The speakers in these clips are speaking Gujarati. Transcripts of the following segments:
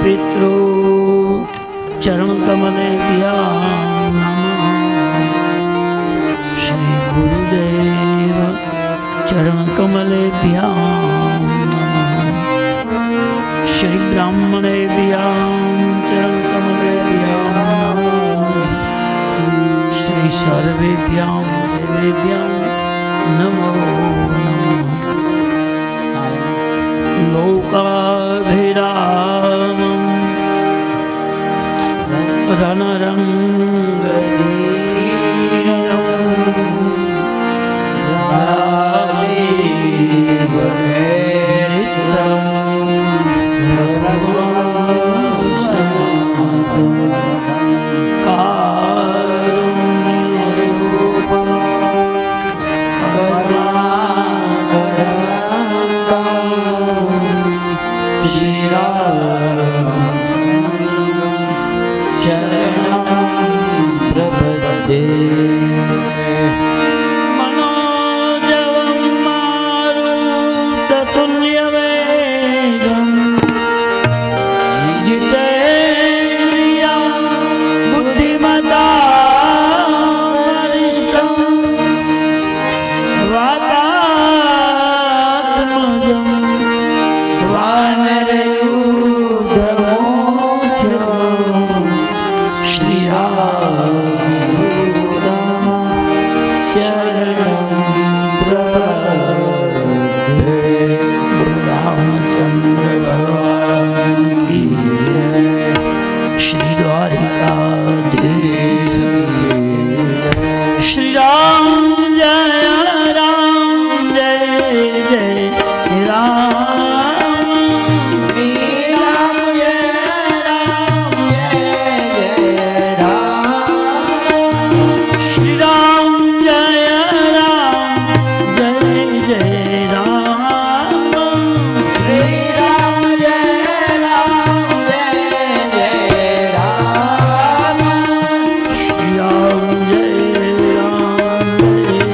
पितृ चरण कमलेभ्यां नमः। श्री गुरुदेव चरण कमलेभ्यां नमः। श्री ब्राह्मणेभ्यां चरण कमलेभ्यां नमः। श्री सर्वेभ्यां देवेभ्यां नमो नमः। लोकाभिरामं रणरङ्गधीरं धराधीवरेणित्रं कारुण्यरूपं शरणं प्रपद्ये। मनोजवं मारुततुल्यवेगं जितेन्द्रियं बुद्धिमतां वातात्मजं वानरयूथमोक्षं श्रीराम शरणं प्रपद्ये। रामचंद्र भगवान की जय। श्री द्वारिकाधीश श्री राम जय राम जय जय राम। श्री राम जय राम जय जय राम। श्री राम जय राम जय जय राम। श्री राम जय राम जय जय राम। श्री राम जय राम जय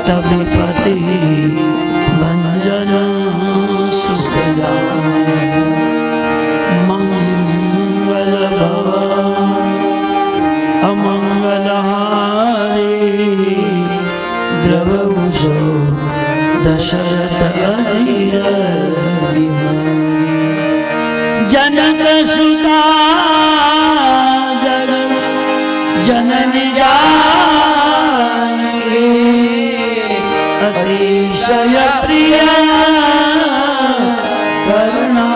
पत विपति भंजन सुखदायक मंगल भवन अमंगलहारी द्रवभूषो दशरथ अधीर जनक सुता जगत जननी जानकी अतिशय प्रिय करुणा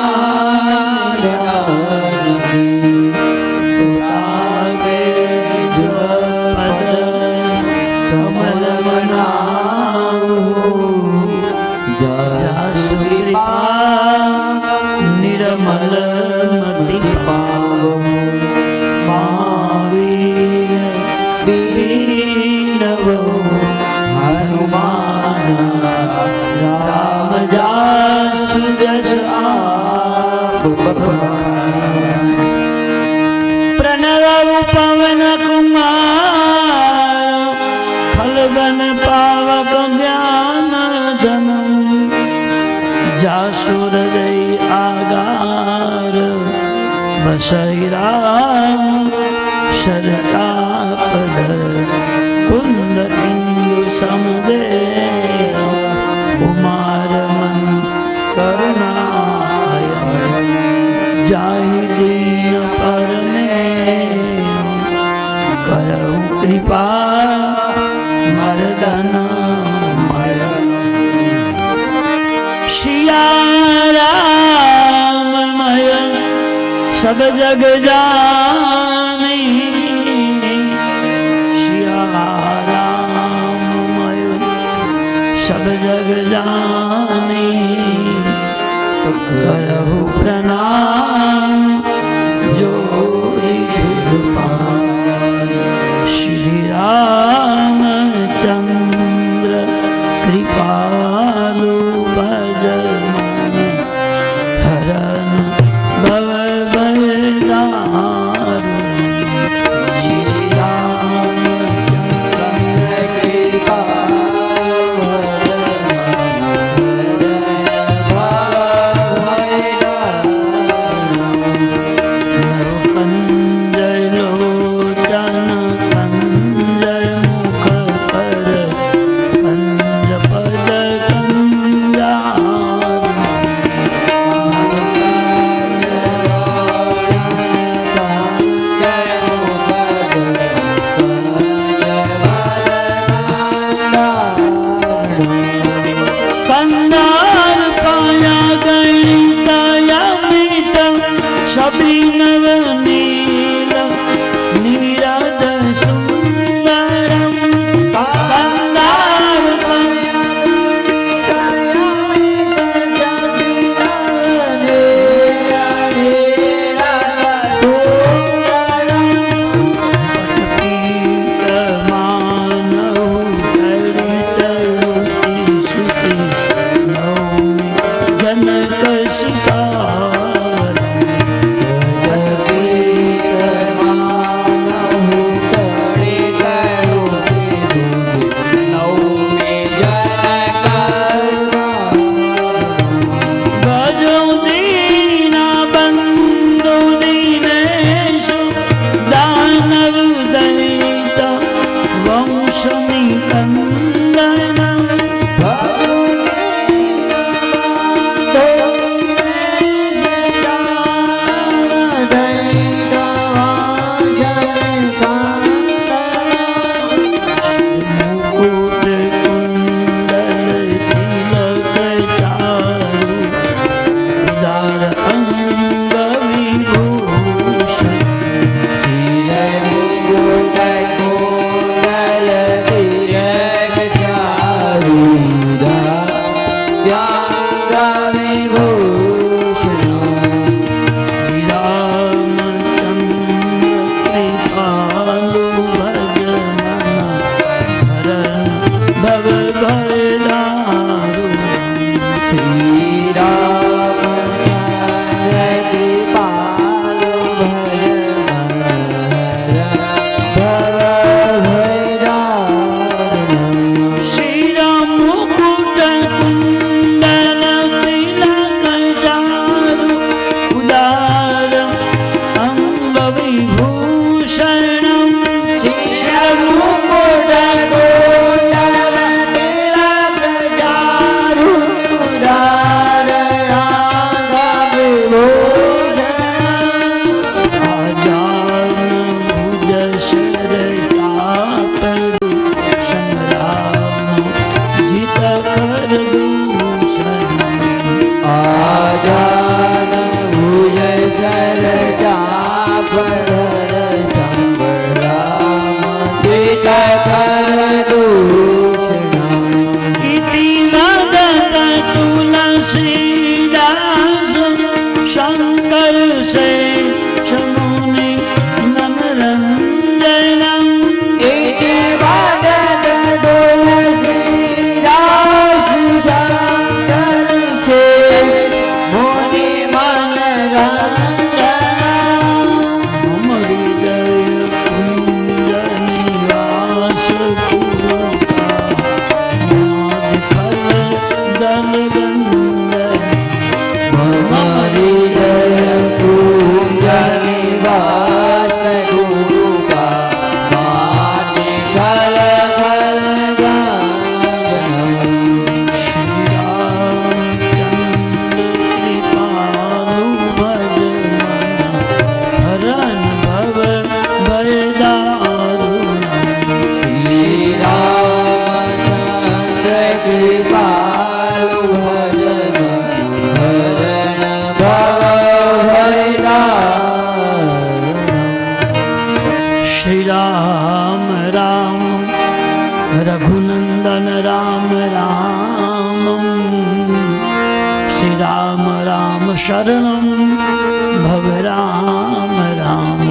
कमल निर्मल मति पावो महावीर बीनवो हनुमान राम जासु जस प्रणव पवन कुमार फलवन पावक ज्ञान धन जासुर दई आगार बसई राम शरणापद कुंद इंदु समदे कुमार मन करुणाय जाहि दीन परमे करहु कृपा मर्दन सिया राममय सब जग जानी सिया राममय सब जग जानी तो करहु प्रणाम जोरी श्री रामचंद्र कृपालु हरण भव भयदारु कंजय लोचन कंजय मुख कर कंज पद कंदार पाया गई दयामित सभी नवनील नीरद सुंदरम कंदार श्री रघुनंदन राम राम श्री राम राम शरणं भव राम राम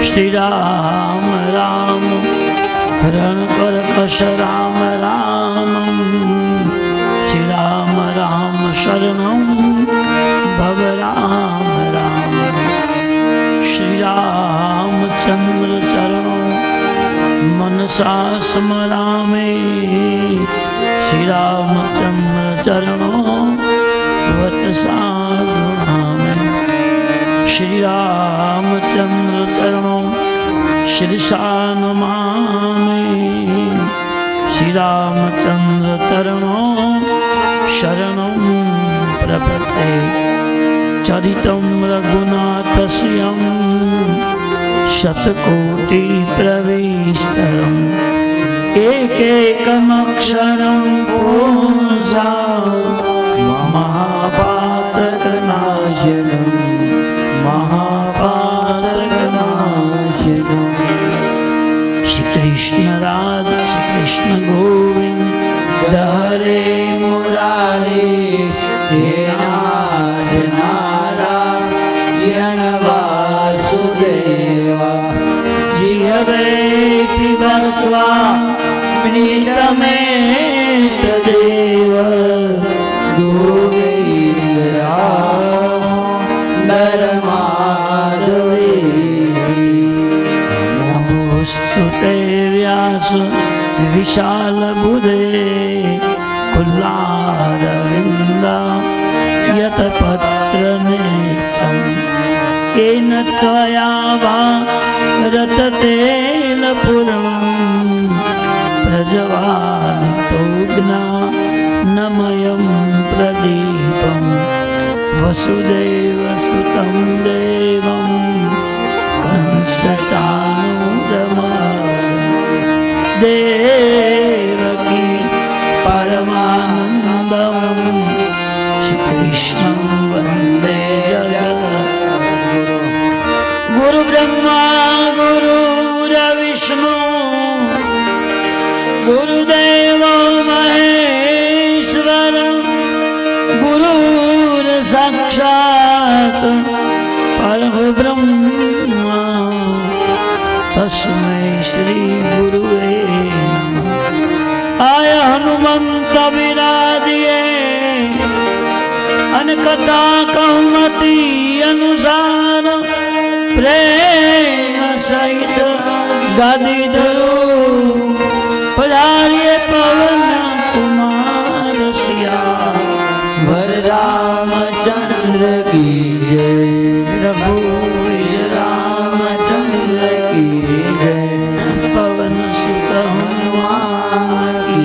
श्री राम राम रण कर्कश राम राम श्री राम राम शरणं भव राम राम श्री रामचंद्र चरणों मनसा स्मरामि श्री रामचंद्र चरणों वचसा गृहामि श्री रामचंद्र चरणों शिरसा नमामि श्री रामचंद्र चरणों शरणं प्रपद्ये चरितं रघुनाथस्यं शतकोटि प्रविस्तरम् एकैकमक्षरं पुंसा महापातकनाशनं महापातकनाशनं श्री कृष्ण राधा श्री कृष्ण गोविंद हरे मुरारे हे नाथ नारायण वासुदेव जिहवे पिबस्वा प्रीतमेत देव गोविंद राम नरमाधवे नमोस्तुते व्यास विशाल बुधे कुल्लारविंद यतपत्र नेत्रम् येन त्वया भारततेन पुरं प्रज्वालितो ज्ञानमयं प्रदीपं वसुदेवसुतं देवं कंसचाणूरमर्दनं देवकी परमानन्दं श्रीकृष्णं वन्दे जगद्गुरुं गुरु ब्रह्मा गुरुर्विष्णु गुरुदेव महेश्वर गुरुर्साक्षात् परब्रह्म तस्मै श्री गुरुवे नमः आय हनुमंत विराजिए अनकथा कहमति अनुसार प्रेम सहित गादी धरो पधारिए पवन कुमार सिया वर रामचंद्र की जय रघुवीर रामचंद्र की जय पवन सुत हनुमान की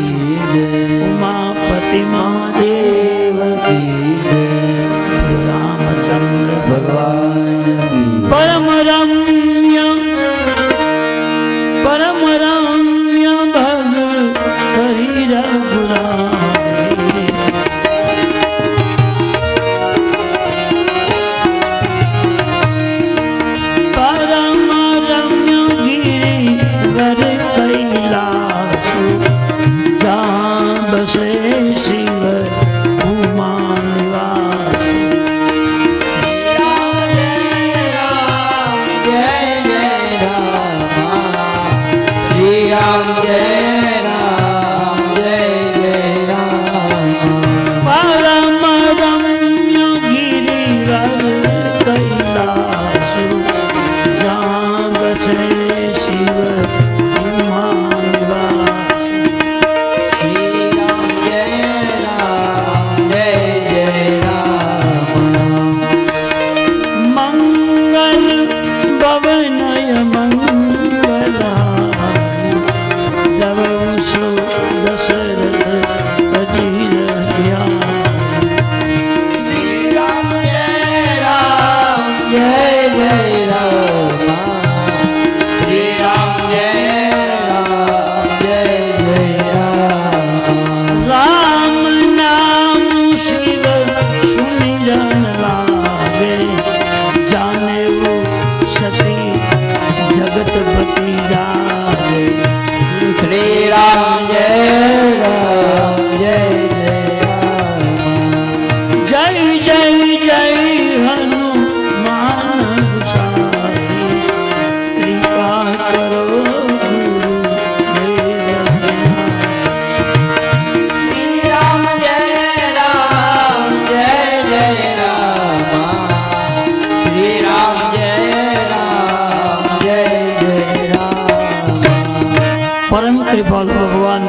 जय उमापति महादेव की जय रामचंद्र भगवान की परम रम्य भग हरि रघुराई परम रम्य गिरिवर कैलासु जहाँ बसे शिव उमा निवास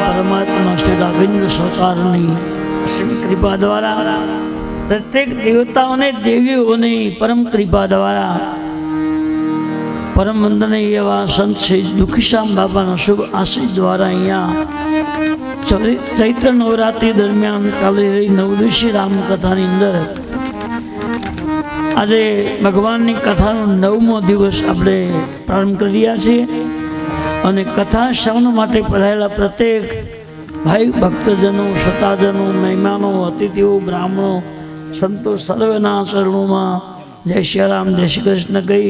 પરમાત્મા શ્રી રાઘવેન્દ્ર સરકારની કૃપા દ્વારા પ્રત્યેક દેવતાઓને દેવીઓની પરમ કૃપા દ્વારા પરમ વંદનીય એવા સંત શ્રી દુખીશ્યામ બાબાના શુભ આશીષ દ્વારા અહીંયા ચૈત્ર નવરાત્રિ દરમિયાન ચાલી રહી નવદિવસીય રામકથાની અંદર આજે ભગવાનની કથાનો 9મો દિવસ આપણે પ્રારંભ કરી રહ્યા છીએ અને કથા શ્રવણ માટે પધારેલા પ્રત્યેક ભાઈ ભક્તજનો શ્રોતાજનો મહેમાનો અતિથિઓ બ્રાહ્મણો સંતો સર્વના ચરણોમાં જય શ્રી રામ જય શ્રી કૃષ્ણ કહી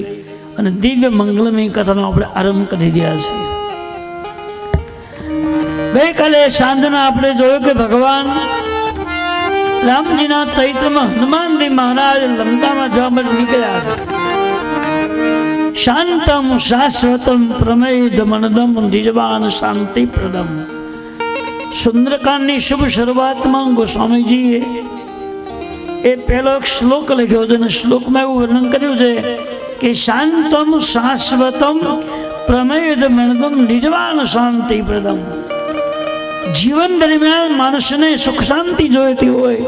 અને દિવ્ય મંગલમય કથાનો આપણે આરંભ કરી રહ્યા છીએ. ગઈકાલે સાંજના આપણે જોયું કે ભગવાન રામજીના ચૈત્રમાં હનુમાનજી મહારાજ લંકામાં જવા માટે નીકળ્યા હતા. શાંતમ શાશ્વતમ પ્રમેય મનદમ ધીજવાન શાંતિ પ્રદમ. સુંદરકાંડની શુભ શરૂઆતમાં ગોસ્વામીજીએ એ પહેલો એક શ્લોક લખ્યો છે અને શ્લોકમાં એવું વર્ણન કર્યું છે કે શાંતમ શાશ્વતમ પ્રમેય મનદમ ધીજવાન શાંતિ પ્રદમ. જીવન દરમિયાન માણસને સુખ શાંતિ જોઈતી હોય,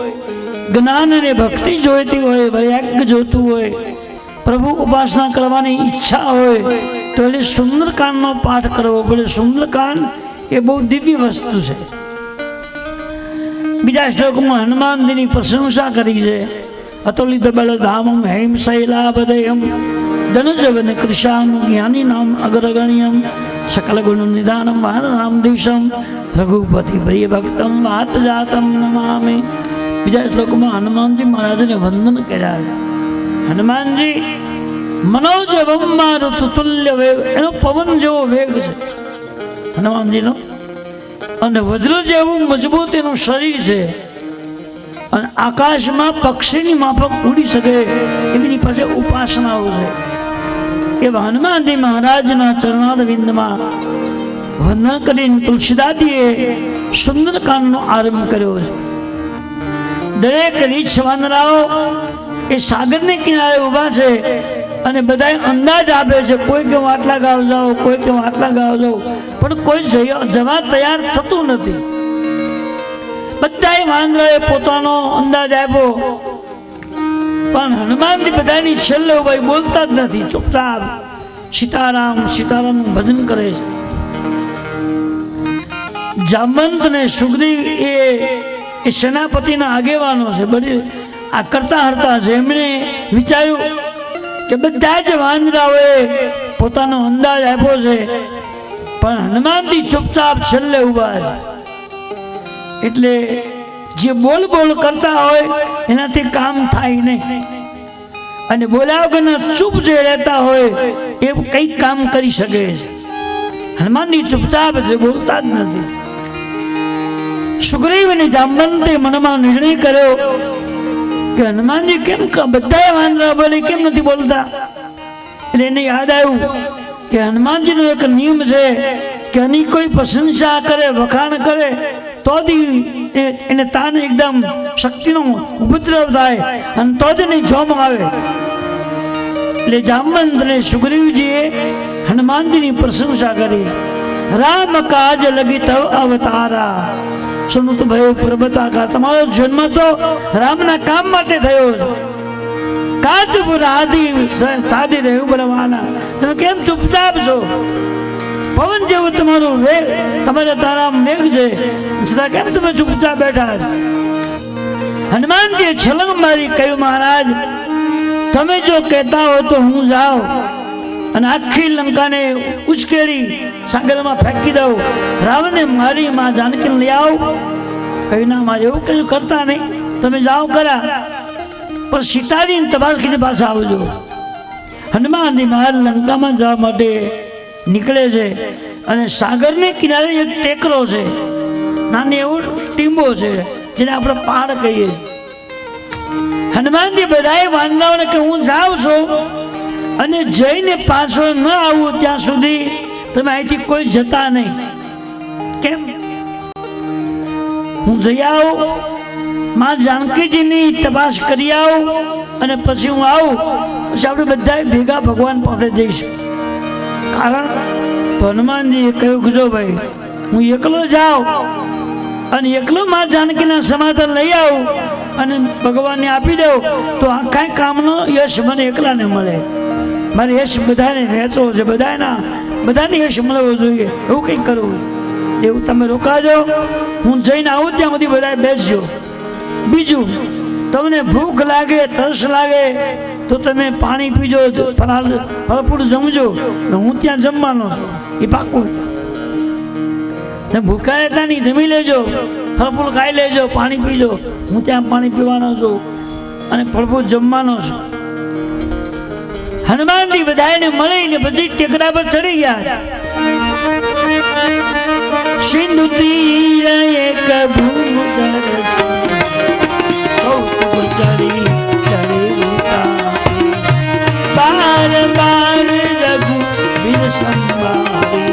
જ્ઞાન અને ભક્તિ જોઈતી હોય, વૈરાગ્ય જોઈતું હોય, પ્રભુ ઉપાસના કરવાની ઈચ્છા હોય તો એટલે સુંદરકાંડનો પાઠ કરવો પડે. સુંદરકાંડ એ બહુ દિવ્ય વસ્તુ છે. બીજા શ્લોકમાં હનુમાનજીની પ્રશંસા કરી છે. અતુલિત બલધામમ હેમ શૈલાભદયમ ધનુજવન કૃષામ જ્ઞાની નામ અગ્રગણ્યમ સકલ ગુણ નિદાનમ વાનરામદીશમ રઘુપતિ પ્રિય ભક્તમ વાત જાતમ નમામિ. બીજા શ્લોકમાં હનુમાનજી મહારાજને વંદન કર્યા છે. હનુમાનજી મનોજ તુલ્ય વેગ, એનો પવન જેવો વેગ છે હનુમાનજીનો, અને વજ્ર જેવું મજબૂત એનું શરીર છે, અને આકાશમાં પક્ષીની માફક ઉડી શકે એની પાસે ઉપાસનાઓ છે. એવા હનુમાનજી મહારાજના ચરણારવિંદમાં વંદન કરીને તુલસીદાદીએ સુંદરકાંડનો આરંભ કર્યો છે. દરેક રીછ વાનરાઓ એ સાગરને કિનારે ઊભા છે અને બધા અંદાજ આપે છે, કોઈ કે આટલા ગાવ જાઓ, કોઈ કે આટલા ગાવ જાઓ, પણ કોઈ જવા તૈયાર થતું નથી. બધા વાંદરાએ પોતાનો અંદાજ આપ્યો, પણ હનુમાનજી બધાની છેલ્લે ભાઈ બોલતા જ નથી, ચૂપચાપ સીતારામ સીતારામ ભજન કરે છે. જામવંત ને સુગ્રીવ એ સેનાપતિના આગેવાનો છે, બધી આ કરતા હરતા છે. એમણે વિચાર્યું કે બધા જ વાંદરાઓએ પોતાનો અંદાજ આપ્યો છે, પણ હનુમાનજી ચૂપચાપ છેલ્લે ઉભા છે. એટલે જે બોલ બોલ કરતા હોય એનાથી કામ થાય નહીં, અને બોલ્યા વગરના ચૂપ જે રહેતા હોય એ કઈ કામ કરી શકે છે. હનુમાનજી ચૂપચાપ છે, બોલતા જ નથી. સુગ્રીવ અને જામવંતે મનમાં નિર્ણય કર્યો કે હનુમાનજી કેમ બધા વાંદરા બોલે, કેમ નથી બોલતા? એટલે એને યાદ આવ્યું કે હનુમાનજીનો એક નિયમ છે કે એની કોઈ પ્રશંસા કરે, વખાણ કરે તો જ એને તાન એકદમ શક્તિનો ઉપદ્રવ થાય અને તો જ એની જોમ આવે. એટલે જામવંત અને સુગ્રીવજીએ હનુમાનજીની પ્રશંસા કરી. રામ કાજ લગી તવ અવતારા સુનુત ભયો પ્રભતાકાર. તમારો જન્મ તો રામના કામ માટે થયો છે. કાચ આદિ સાદી રહ્યું બનવાના. તમે કેમ ચૂપચાપ છો? પવન જેવું તમારું વેગ, તમારે તારા મેઘ છે, છતાં કેમ તમે ચૂપચાપ બેઠા? હનુમાનજીએ છલંગ મારી કહ્યું, મહારાજ તમે જો કહેતા હો તો હું જાઉં અને આખી લંકાને ઉશ્કેરી સાગરમાં ફેંકી દઉં, રાવણને મારી માં જાનકીને લઈ આવું. કહ્યું ના મારે એવું કશું કરતા નહીં, તમે જાઓ ખરા, પણ સીતાજીને તપાસ કરીને પાછા આવજો. હનુમાનજી મહારાજ લંકામાં જવા માટે નીકળે છે અને સાગરને કિનારે એક ટેકરો છે, નાની એવો ટીંબો છે જેને આપણે પહાડ કહીએ. હનુમાનજી બધાએ વાંદરાઓને કે હું જાઉં છું અને જઈને પાછો ન આવું ત્યાં સુધી તમે અહીંથી કોઈ જતા નહીં. કેમ? હું જઈ આવું, માં જાનકીજીની તપાસ કરી આવું અને પછી હું આવું, પછી આપણે બધા ભેગા ભગવાન પાસે જઈશું. કારણ તો હનુમાનજીએ કહ્યું કે જો ભાઈ હું એકલો જાઉં અને એકલો માં જાનકીના સમાધાન લઈ આવું અને ભગવાનને આપી દઉં તો આ કાંઈ કામનો યશ મને એકલાને મળે. મારે યશ બધાને વહેંચવો છે, બધાને યશ મળવો જોઈએ. એવું કંઈક કરવું. એવું તમે રોકાજો, હું જઈને આવું ત્યાં સુધી બધા બેસજો. બીજું, તમને ભૂખ લાગે, તરસ લાગે તો તમે પાણી પીજો, ફળફૂળ જમજો. હું ત્યાં જમવાનો છું, એ પાકું. ભૂખા રહેતા નહીં, જમી લેજો, ફળફૂળ ખાઈ લેજો, પાણી પીજો. હું ત્યાં પાણી પીવાનો છું અને ફળફૂળ જમવાનો છું. હનુમાનજી બધાને મળીને બધી ટેકરા પર ચડી ગયા. સિંધુ તીર એક ભૂદર ચડી બાર બાર રઘુવીર સંભાળી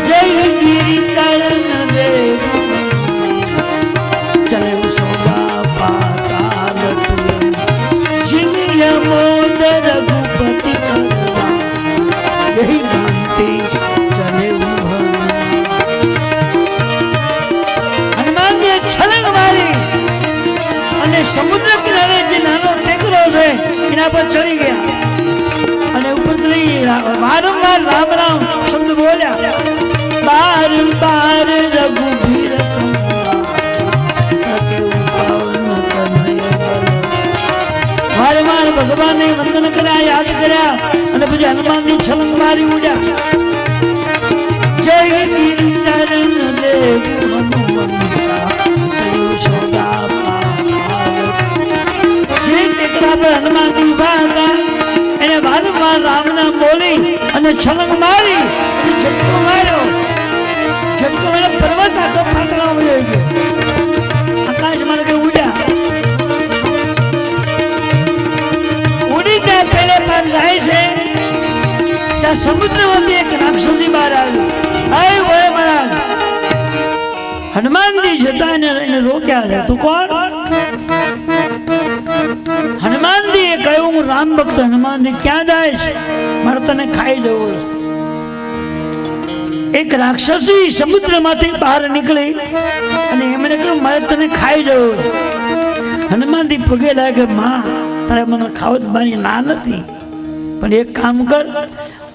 જય ગિરી ચરણ દેવ ચલે શોભા પાતાલ મોદ રઘુપતિ यही मानते चले हनुमान ने छलांग मारी અને સમુદ્ર કિનારે જે નાનો ટેકરો છે એના પર ચડી ગયા અને ઉપરી વારંવાર રામ રામ શબ્દ બોલ્યા. બાર બાર રઘુવીર વારંવાર ભગવાનને વંદન કર્યા, યાદ કર્યા અને પછી હનુમાનની છલંગ મારી ઉડ્યા. જય ગિરી ચરણ દેવ હનુમાનજી ઉભા હતા એને વારંવાર રામ નામ બોલી અને છલંગ મારી, ઝટકો માર્યો. ઝટકો માર્યો, પર્વત આખો ફાટવા મળ્યો ગયો. આકાશ માર્ગે ઉડ્યા. ઉડી ત્યાં પહેલે પાર જાય છે ત્યાં સમુદ્રમાંથી એક રાક્ષસી બહાર આવ્યું. હનુમાનજી જતા એને રોક્યા છે. તું કોણ? હનુમાનજીએ કહ્યું, હું રામ ભક્ત. હનુમાનજી ક્યાં જાય છે? મારે તને ખાઈ જવું. એક રાક્ષસી સમુદ્રમાંથી બહાર નીકળી અને એમણે કહ્યું, મારે તને ખાઈ જવું. હનુમાનજી પગે લાગે, માં તારે મને ખાવતવાની ના નથી, પણ એક કામ કર,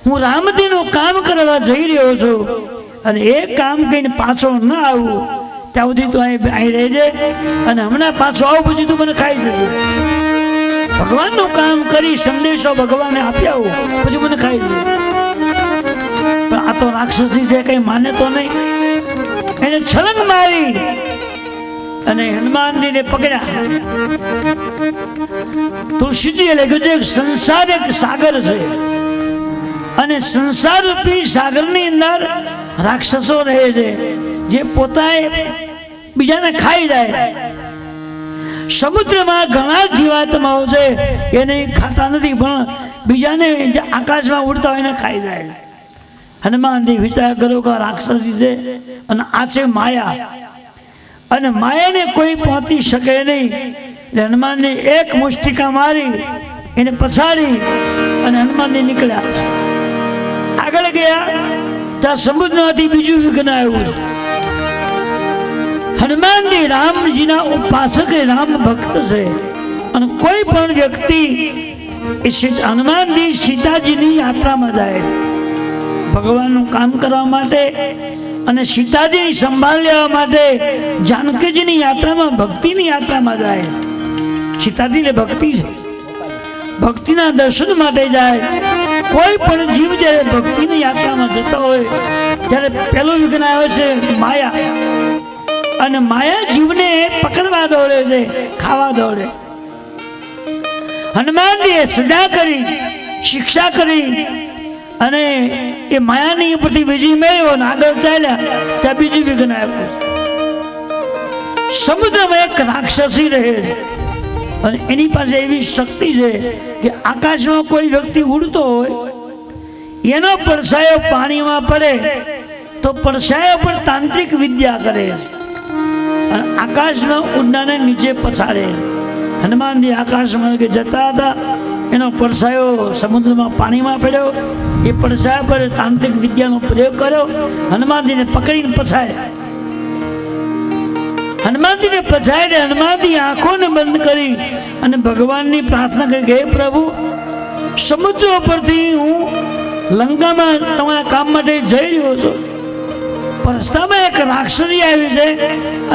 હું રામજીનું કામ કરવા જઈ રહ્યો છું અને એ કામ કહીને પાછો ન આવું ત્યાં સુધી તું અહીં રહેજે અને હમણાં પાછો આવું પછી તું મને ખાઈ જજે. ભગવાનનું કામ કરી સંદેશો ભગવાને આપી આવું પછી મને ખાઈ જજે. પણ આ તો રાક્ષસી છે, કઈ માને તો નહીં. એને છલંગ મારી અને હનુમાનજીને પકડ્યા. તુલસીજીએ લખ્યું છે સંસાર એક સાગર છે અને સંસાર રૂપી સાગરની અંદર રાક્ષસો રહે છે જે પોતાએ બીજાને ખાઈ જાય. સમુદ્રમાં ઘણા જીવાત્માઓ છે એને ખાતા નથી પણ બીજાને આકાશમાં ઉડતા હોય એને ખાઈ જાય. હનુમાનજી વિચાર કરો કે રાક્ષસી છે અને આ છે માયા અને માયાને કોઈ પહોંચી શકે નહીં. હનુમાનજી એક મુષ્ટિકા મારી એને પછાડી અને હનુમાનજી નીકળ્યા. આગળ ગયા ત્યાં સમુદ્રમાંથી બીજું વિઘ્ન આવ્યું. હનુમાનજી રામજીના ઉપાસક રામ ભક્ત છે અને કોઈ પણ વ્યક્તિ હનુમાનજી સીતાજીની યાત્રામાં જાય ભગવાનનું કામ કરવા માટે અને સીતાજીની સંભાળ લેવા માટે, જાનકીજીની યાત્રામાં ભક્તિની યાત્રામાં જાય. સીતાજીને ભક્તિ છે, ભક્તિના દર્શન માટે જાય. કોઈ પણ જીવ જ્યારે ભક્તિની યાત્રામાં જતો હોય ત્યારે પેલું વિઘ્ન આવે છે માયા. અને માયા જીવને પકડવા દોડે છે, ખાવા દોડે. હનુમાનજીએ સજા કરી, શિક્ષા કરી અને એ માયાની ઉપરથી વિજય મેળવ્યો અને આગળ ચાલ્યા ત્યાં બીજું વિઘ્ન આવ્યું. સમુદ્રમાં એક રાક્ષસી રહે છે અને એની પાસે એવી શક્તિ છે કે આકાશમાં કોઈ વ્યક્તિ ઉડતો હોય એનો પડછાયો પાણીમાં પડે તો પડછાયા પર તાંત્રિક વિદ્યા કરે અને આકાશમાં ઉડનાને નીચે પછાડે. હનુમાનજી આકાશમાં જતા હતા એનો પડછાયો સમુદ્રમાં પાણીમાં પડ્યો. એ પડછાયા પર તાંત્રિક વિદ્યાનો પ્રયોગ કર્યો. હનુમાનજીને પકડીને પછાડ્યા. હનુમાનજીને પછાડ્યા. હનુમાનજી આંખોને બંધ કરી અને ભગવાનની પ્રાર્થના કરી, હે પ્રભુ, સમુદ્ર પરથી હું લંકામાં તમારા કામ માટે જઈ રહ્યો છું, પણ રસ્તામાં એક રાક્ષસી આવી છે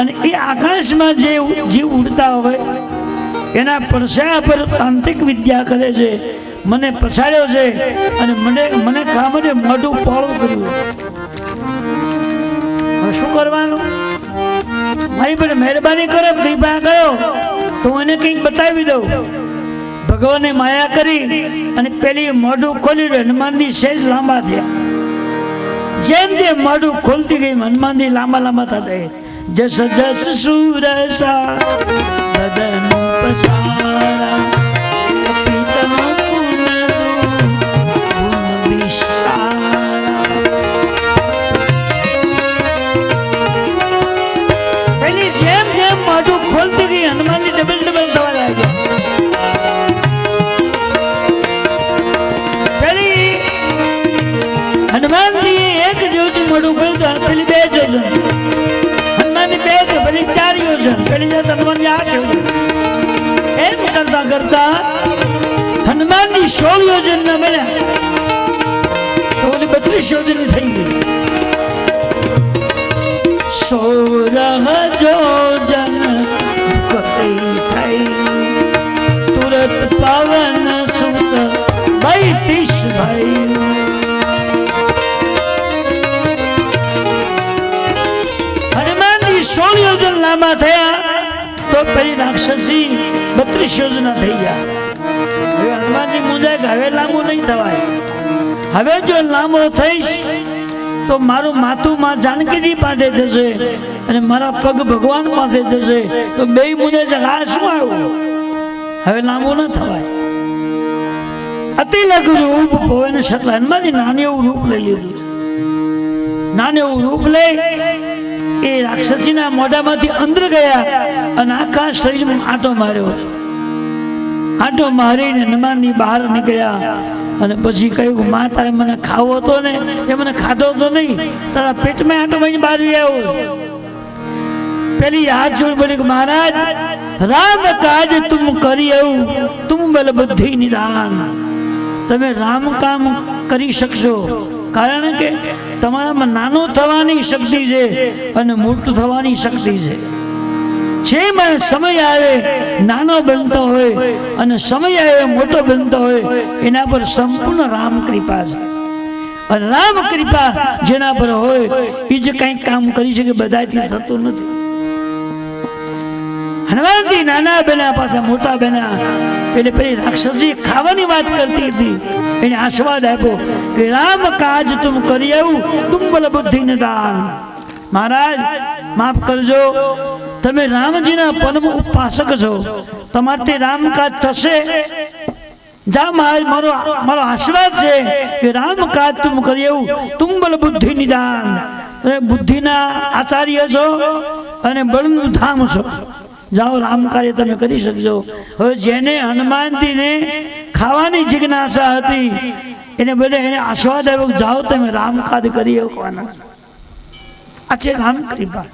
અને એ આકાશમાં જે ઉડતા હોય એના પડછાયા પર તાંત્રિક વિદ્યા કરે છે. મને પછાડ્યો છે અને મને કામ માટે મોઢું પોળું કર્યું. શું કરવાનું? મારી પર મહેરબાની કરો, કૃપા કરો તો હું એને કંઈક બતાવી દઉં. ભગવાને માયા કરી અને પેલી મોઢું ખોલ્યું. હનુમાનજી સહેજ લાંબા થયા. જેમ જેમ મોઢું ખોલતી ગઈ હનુમાનજી લાંબા લાંબા થતા. જસ જસ સુરસા બદન પસારા કપિતનો ગુણ વિસ્તારા. પેલી જેમ જેમ મોઢું ખોલતી ગઈ હનુમાનજી ડબલ ડબલ થવા લાગ્યા. પેલી હનુમાનજી એક જોતું મોઢું ખોલતું, પેલી 2 જોતું. હનુમાનજી 2 પેલી 4 યોજન, પેલી હનુમાનજી 8 યોજન. એમ કરતા કરતા હનુમાનજી 16 યોજન ના બન્યા તો ઓલી 32 યોજન થઈ ગઈ. 16 યોજન કરી થઈ તુરત પાવન સુત 32 ભાઈ. હનુમાનજી 16 યોજન લાંબા થયા તો પેલી રાક્ષસી 32 યોજના થઈ ગયા. હવે હનુમાનજી મુંજાય કે હવે લાંબુ નહીં થવાય. હવે જો લાંબો થઈશ તો મારું માથું માં જાનકીજી પાસે જશે અને મારા પગ ભગવાન પાસે જશે. તો બે મુંજાય છે, આ શું આવ્યું? હવે લાંબુ ન થવાય. અતિ લઘુ રૂપ ભવન છતાં હનુમાનજી નાનું એવું રૂપ લઈ લીધું. નાનું એવું રૂપ લઈ એ રાક્ષસીના મોઢામાંથી અંદર ગયા અને આખા શરીરમાં આંટો માર્યો. આંટો મારીને હનુમાનની બહાર નીકળ્યા અને પછી કહ્યું, માં તારે મને ખાવો હતો ને, એ મને ખાધો તો નહીં, તારા પેટમાં આંટો મારીને બહાર આવ્યો. પેલી હાથ જોઈ બોલી કે મહારાજ, રામ કાજ તુમ કરી આવું તુમ બલ બુદ્ધિ નિદાન. તમે રામ કામ કરી શકશો કારણ કે તમારામાં નાનું થવાની શક્તિ છે અને મોટું થવાની શક્તિ છે. જેમાં સમય આવે નાનો બનતો હોય અને સમય આવે મોટો બનતો હોય એના પર સંપૂર્ણ રામ કૃપા છે. અને રામ કૃપા જેના પર હોય એ જ કંઈક કામ કરી શકે, બધાથી થતું નથી. હનુમાનજી નાના બન્યા પાછા મોટા બન્યા. એટલે પેલી રાક્ષસી ખાવાની વાત કરતી હતી, એને આશીર્વાદ આપ્યો કે રામ કાજ તુમ કરી આવું તુમ બલ બુદ્ધિ નિદાન. મહારાજ માફ કરજો, તમે રામજીના પરમ ઉપાસક છો, તમારથી રામ કાજ થશે. જા મહારાજ, મારો આશીર્વાદ છે કે રામ કાજ તુમ કરી આવું તુમ બલ બુદ્ધિ નિદાન. તમે બુદ્ધિના આચાર્ય છો અને બળનું ધામ છો. જાઓ, રામ કાર્ય તમે કરી શકજો. હવે જેને હનુમાનજીને ખાવાની જિજ્ઞાસા હતી એને બદલે એને આશીર્વાદ આવ્યો, જાઓ તમે રામ કાજ કરી શકવાના. આ છે રામ કૃપા.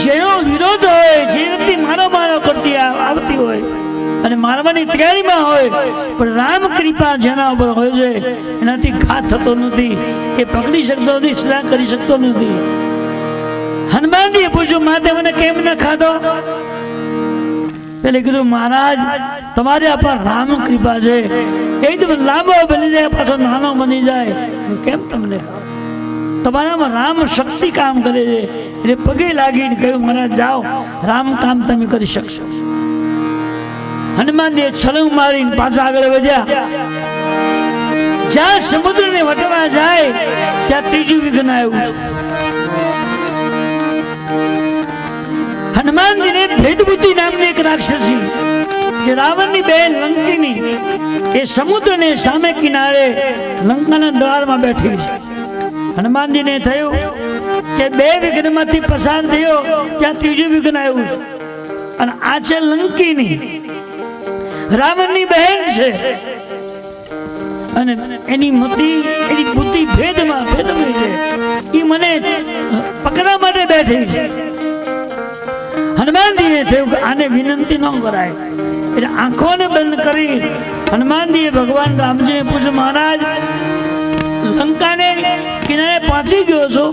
જેનો વિરોધ હોય, જે વ્યક્તિ મારો કરતી આવતી હોય અને મારવાની તૈયારીમાં હોય, પણ રામ કૃપા જેના ઉપર હોય છે એનાથી ઘાત થતો નથી, એ પકડી શકતો નથી, સદા કરી શકતો નથી. હનુમાનજીએ પૂછ્યું, માતે મને કેમ ન ખાધો? પેલે કીધું, મહારાજ તમારે પર રામ કૃપા છે, એકદમ લાંબો બની જાય પાછો નાનો બની જાય, કેમ તમને ખાવ? તમારામાં રામ શક્તિ કામ કરે છે. એટલે પગે લાગીને કહ્યું, મહારાજ જાઓ, રામ કામ તમે કરી શકશો. હનુમાનજીએ છલંગ મારીને પાછા આગળ વધ્યા. જ્યાં સમુદ્રને વટવા જાય ત્યાં ત્રીજું વિઘ્ન આવ્યું. હનુમાનજીને ભેદબુદ્ધિ નામની એક રાક્ષસી, જે રાવણની બહેન લંકિની, એ સમુદ્રને સામે કિનારે લંકાના દ્વારમાં બેઠી છે. હનુમાનજીને થયું કે 2 વિઘ્નમાંથી પસાર થયો, ત્યાં ત્રીજું વિઘ્ન આવ્યું છે. અને આ છે લંકિની. રાવણની બહેન છે અને એની મતિ એની બુદ્ધિ ભેદમાં છે. એ મને પકડવા માટે બેઠી છે. હનુમાનજીએ થયું કે આને વિનંતી ન કરાય એટલે આંખોને બંધ કરી હનુમાનજીએ ભગવાન રામજીને પૂછ્યું, મહારાજ લંકાને કિનારે પહોંચી ગયો છો,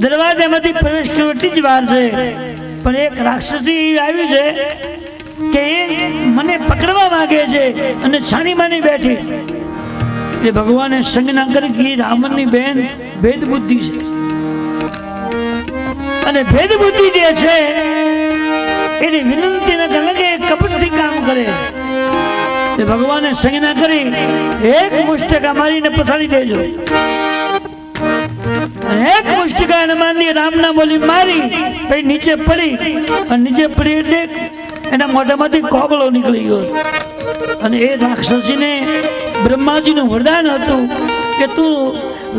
દરવાજામાંથી પ્રવેશ કર્યો એટલી જ વાર છે, પણ એક રાક્ષસી આવી છે કે એ મને પકડવા માંગે છે અને છાની માની બેઠી. એટલે ભગવાને સંજ્ઞા કરી કે રાવણની બહેન ભેદ બુદ્ધિ છે અને ભેદ બુદ્ધિ જે છે એની વિનંતી ન કરે કે કપટથી કામ કરે. એટલે ભગવાને સંજ્ઞા કરી એક મુષ્ટિકા મારીને પછાડી દેજો. એક મુષ્ટિકા હનુમાનની રામના બોલી મારી પછી નીચે પડી અને નીચે પડી એટલે એના મોઢામાંથી કોગળો નીકળી ગયો. અને એ રાક્ષસીને બ્રહ્માજીનું વરદાન હતું કે તું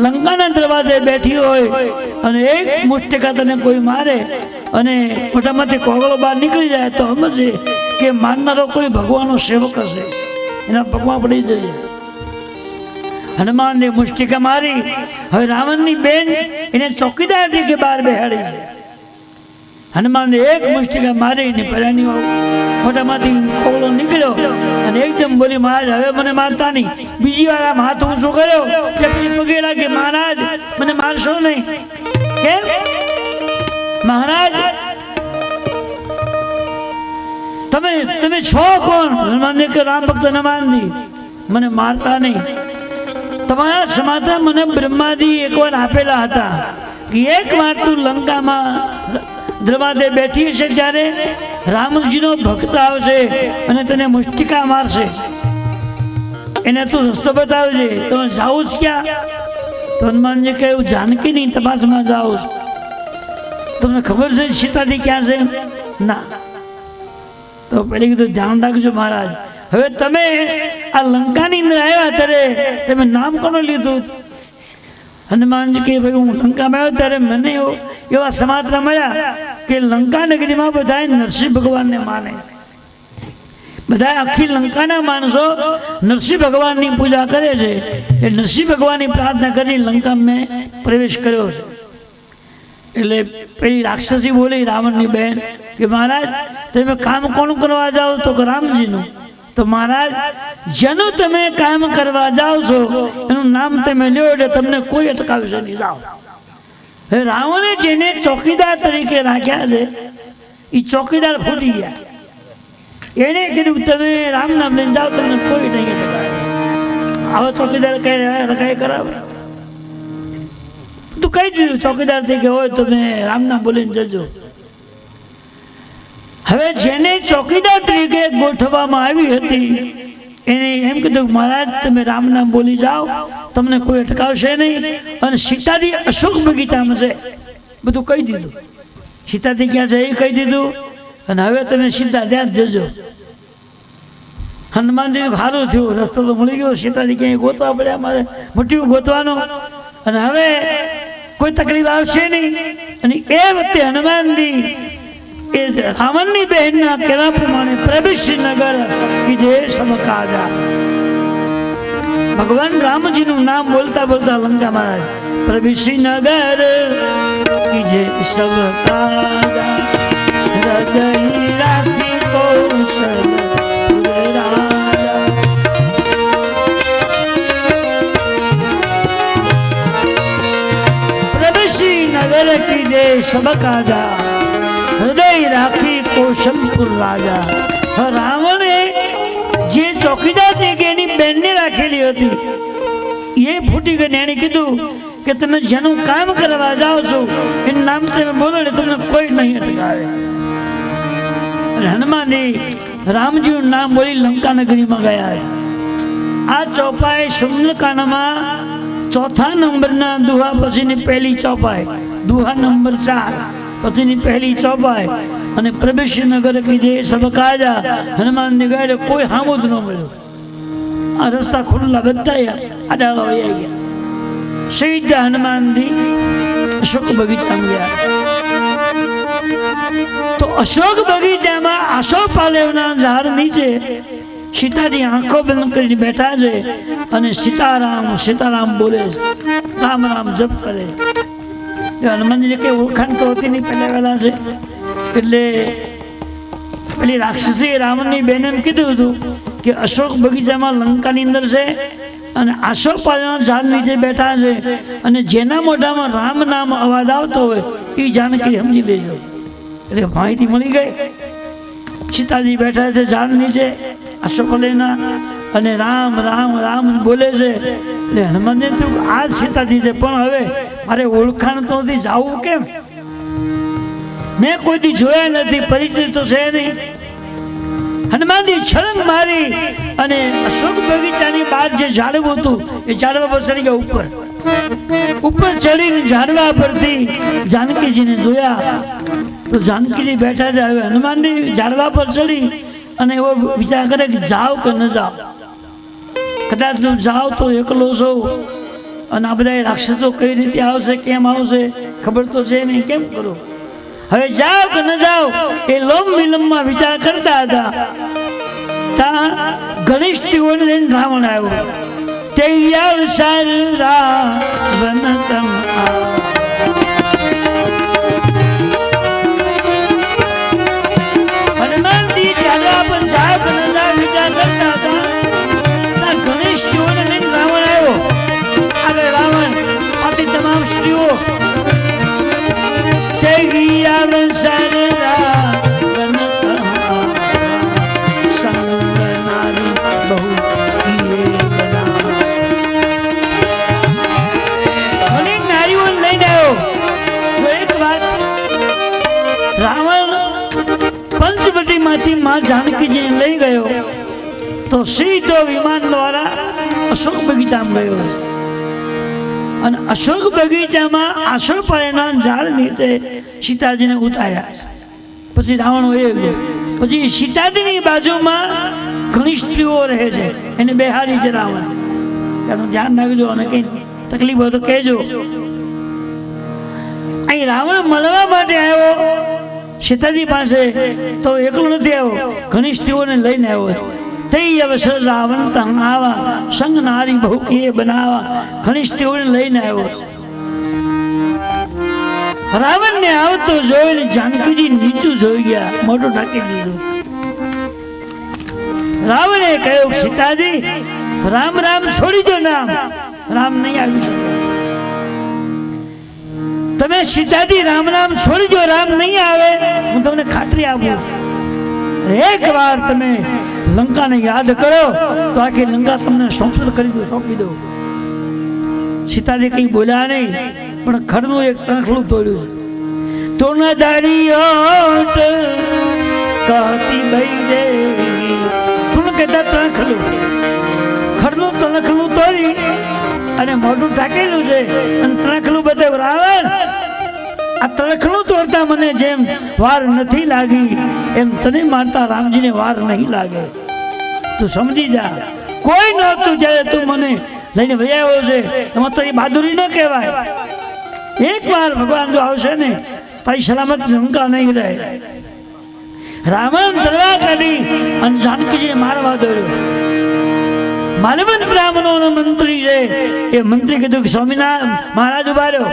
લંકાના દરવાજે બેઠી હોય અને એક મુષ્ટિકા તને કોઈ મારે અને મોઢામાંથી કોગળો બહાર નીકળી જાય તો સમજે કે મારનારો કોઈ ભગવાનનો સેવક હશે, એના પગમાં પડી જશે. હનુમાનને મુષ્ટિકા મારી. હવે રાવણની બેન એને ચોકીદાર તરીકે બહાર બેહાડી. હનુમાનને એક મુષ્ટિકા મારીને પહેલાની મોઢામાંથી કોગળો નીકળ્યો અને એકદમ બોલી, મહારાજ હવે મને મારતા નહીં. બીજી વાર આમ હાથ ઊંચો કર્યો કે પગે લાગે, મહારાજ મને મારશો નહીં. કેમ મહારાજ તમે છો કોણ? હનુમાનને કે રામ ભક્ત હનુમાનજી, મને મારતા નહીં. તમારા સમાધાન મને બ્રહ્માજી એકવાર આપેલા હતા કે એક વાર તું લંકામાં દરવાજે બેઠી હશે ત્યારે રામજીનો ભક્ત આવશે અને તને મુષ્ટિકા મારશે, એને તું રસ્તો બતાવજે. તમે જાઓ જ ક્યાં? તો હનુમાનજી કહ્યું, જાનકીની તપાસમાં જાઓ. તમને ખબર છે સીતાજી ક્યાં છે? ના. તો પેલી કીધું, ધ્યાન રાખજો મહારાજ, હવે તમે આ લંકાની અંદર આવ્યા ત્યારે તમે નામ કોનું લીધું? હનુમાનજી કે ભાઈ હું લંકામાં આવ્યો ત્યારે મને એવા સમાચાર મળ્યા કે લંકા નગરીમાં બધા નરસિંહ ભગવાનને માને. બધા આખી લંકાના માણસો નરસિંહ ભગવાનની પૂજા કરે છે. એ નરસિંહ ભગવાનની પ્રાર્થના કરી લંકામાં મેં પ્રવેશ કર્યો છે. એટલે પેલી રાક્ષસી બોલી રાવણની બહેન કે મહારાજ તમે કામ કોનું કરવા જાઓ? તો કે રામજીનું. તો મહારાજ જેનું તમે કામ કરવા જાઓ છો એનું નામ તમે લ્યો એટલે તમને કોઈ અટકાવશે નહીં. જાઓ. હવે રાવણે જેને ચોકીદાર તરીકે રાખ્યા છે એ ચોકીદાર ફૂટી ગયા. એને કીધું તમે રામ નામ લઈને જાઓ, તમને કોઈ નહીં અટકાવે. આવા ચોકીદાર કઈ રખાય કરાવે? તું કહી દીધું ચોકીદાર તરીકે હોય તમે રામ નામ બોલીને જજો. હવે જેને ચોકીદાર તરીકે ગોઠવવામાં આવી હતી એને એમ કીધું, મહારાજ તમે રામ નામ બોલી જાઓ, તમને કોઈ અટકાવશે નહીં. અને સીતાજી અશોક બગીચામાં છે, બધું કહી દીધું. સીતાજી ક્યાં છે એ કહી દીધું. અને હવે તમે સીધા ત્યાં જ જજો. હનુમાનજી સારું થયું, રસ્તો તો મળી ગયો. સીતાજી ક્યાંય ગોતવા પડ્યા, મારે મોટી ગોતવાનો. અને હવે કોઈ તકલીફ આવશે નહીં. અને એ વખતે હનુમાનજી એ રાવણની બહેનના કહેવા પ્રમાણે પ્રવેશી નગર કીધે સમકાજા. ભગવાન રામજીનું નામ બોલતા બોલતા લંકામાં આવ્યા. પ્રવેશી નગર કીધે સમકાજા, હૃદય રાખી કૌશલ રાજા. પ્રવેશી નગર કીધે સમકાજા, હૃદય રાખી કૌશલપુર રાજા. રાવણે જે ચોકીદાર એની બેનને રાખેલી હતી એ ફૂટી ગઈ. એને કીધું કે તમે જેનું કામ કરવા જાઓ છો એનું નામ તમે બોલો ને તમને કોઈ નહીં અટકાવે. હનુમાનજી રામજીનું નામ બોલી લંકા નગરીમાં ગયા. આ ચોપાઈ સુંદરકાંડમાં ચોથા નંબરના દુહા પછીની પહેલી ચોપાઈ, દુહા નંબર 4 પછીની પહેલી ચોપાઈ. અને પ્રવેશી નગર કીધે સબકાજા. હનુમાનની ગાડે કોઈ હામું જ ન મળ્યું. આ રસ્તા ખુલ્લા બધા આડાળા વયા ગયા. સીધા હનુમાનજી અશોક બગીચામાં ગયા. તો અશોક બગીચામાં આસો પાલેવના ઝાડ નીચે સીતાજી આંખો બંધ કરીને બેઠા છે અને સીતારામ સીતારામ બોલે છે, રામ રામ જપ કરે. હનુમાનજીને કઈ ઓળખાણ તો હોતી નહીં પહેલા વહેલા છે. એટલે પેલી રાક્ષસી રાવણની બેન એમ કીધું હતું કે અશોક બગીચામાં લંકાની અંદર છે અને અશોક પાલના ઝાડ નીચે બેઠા છે અને જેના મોઢામાં રામ નામ અવાજ આવતો હોય એ જાનકી સમજી લેજો. એટલે માહિતી મળી ગઈ. સીતાજી બેઠા છે ઝાડ નીચે અશોકલેના અને રામ રામ રામ બોલે છે. એટલે હનુમાનજી તું આ સીતાજી છે, પણ હવે મારે ઓળખાણ તો નથી, જાવું કેમ? મેં કોઈથી જોયા નથી, પરિચય તો છે નહીં. હનુમાનજી છલંગ મારી અને અશોક બગીચાની બહાર જે ઝાડવું હતું એ ઝાડવા પર ચડી ગયા. ઉપર ચડીને ઝાડવા પરથી જાનકીજીને જોયા તો જાનકીજી બેઠા છે. હવે હનુમાનજી ઝાડવા પર ચડી અને એવો વિચાર કરે કે જાવ કે ન જાવ. કદાચ તું જાવ તો એકલો છો અને આ બધા રાક્ષસો કઈ રીતે આવશે, કેમ આવશે ખબર તો છે નહીં, કેમ કરો? હવે જાવ કે ન જાવ એ લોમ વિલંબમાં વિચાર કરતા હતા. ત્યાં ઘનિષ્ઠીઓને લઈને રાવણ આવ્યો. તે અવસર રાવણ તમ હનુમાનજી ચાલવા પણ જાવ કે ન જાવ વિચાર કરતા હતા. ત્યાં ઘનિષ્ઠીઓને લઈને રાવણ આવ્યો. આગળ રાવણ આથી તમામ સ્ત્રીઓ પંચવટીમાંથી માં જાનકીજીને લઈ ગયો તો સીધો વિમાન દ્વારા અશોક બગીચામાં ગયો અને અશોક બગીચામાં આશોપાલના ઝાડ નીચે સીતાજીને ઉતાર્યા. પછી રાવણ વયો ગયો. પછી સીતાજીની બાજુમાં ઘણી સ્ત્રીઓ રહે છે, એને બેહાડી છે રાવણ. એનું ધ્યાન રાખજો અને કઈ તકલીફ હોય તો કહેજો. અહીં રાવણ મળવા માટે આવ્યો સીતાજી પાસે, તો એકલો નથી આવ્યો, ઘણી સ્ત્રીઓને લઈને આવ્યો. તઈ અવસર રાવણ તમ આવા સંગ નારી બહુ કિએ બનાવા. ઘણી સ્ત્રીઓને લઈને આવ્યો. રાવણ ને આવતો જોઈને જાનકીજી નીચું જોઈ ગયા, મોઢું ઢાંકી દીધું. રાવણે કહ્યું સીતાજી રામ રામ છોડી દો, નામ રામ નહીં આવી શકે. તમે સીતાજી રામ રામ છોડી દો, રામ નહીં આવે. હું તમને ખાતરી આપું, એક વાર તમે લંકાને યાદ કરો તો આખી લંકા તમને સોંપી દો. સીતાજી કઈ બોલ્યા નહીં, પણ ખડનું એક તણખલું તોડ્યું. તોડનારી ઓટ કહતી ભાઈ રે, તું કહેતા તણખલું, ખડનું તણખલું તોડી અને મોઢું ઢાકેલું છે અને તણખલું બતાવ્યું. રાવણ આ તણખલું તોડતા મને જેમ વાર નથી લાગી એમ તને મારતા રામજીને વાર નહીં લાગે. તું સમજી જા, કોઈ નહોતું જ્યારે તું મને લઈને વયાવ્યો છે, એમાં તો એ બહાદુરી ન કહેવાય. એક વાર ભગવાન જો આવશે ને તારી સલામત લંકા નહીં રહે. રાવણ તલવાર કાઢી અને જાનકીજીને મારવા દોડ્યો. માલવંત બ્રાહ્મણોનો મંત્રી છે, એ મંત્રી કીધું કે સ્વામિનારાયણ મહારાજ ઉભા રહ્યો.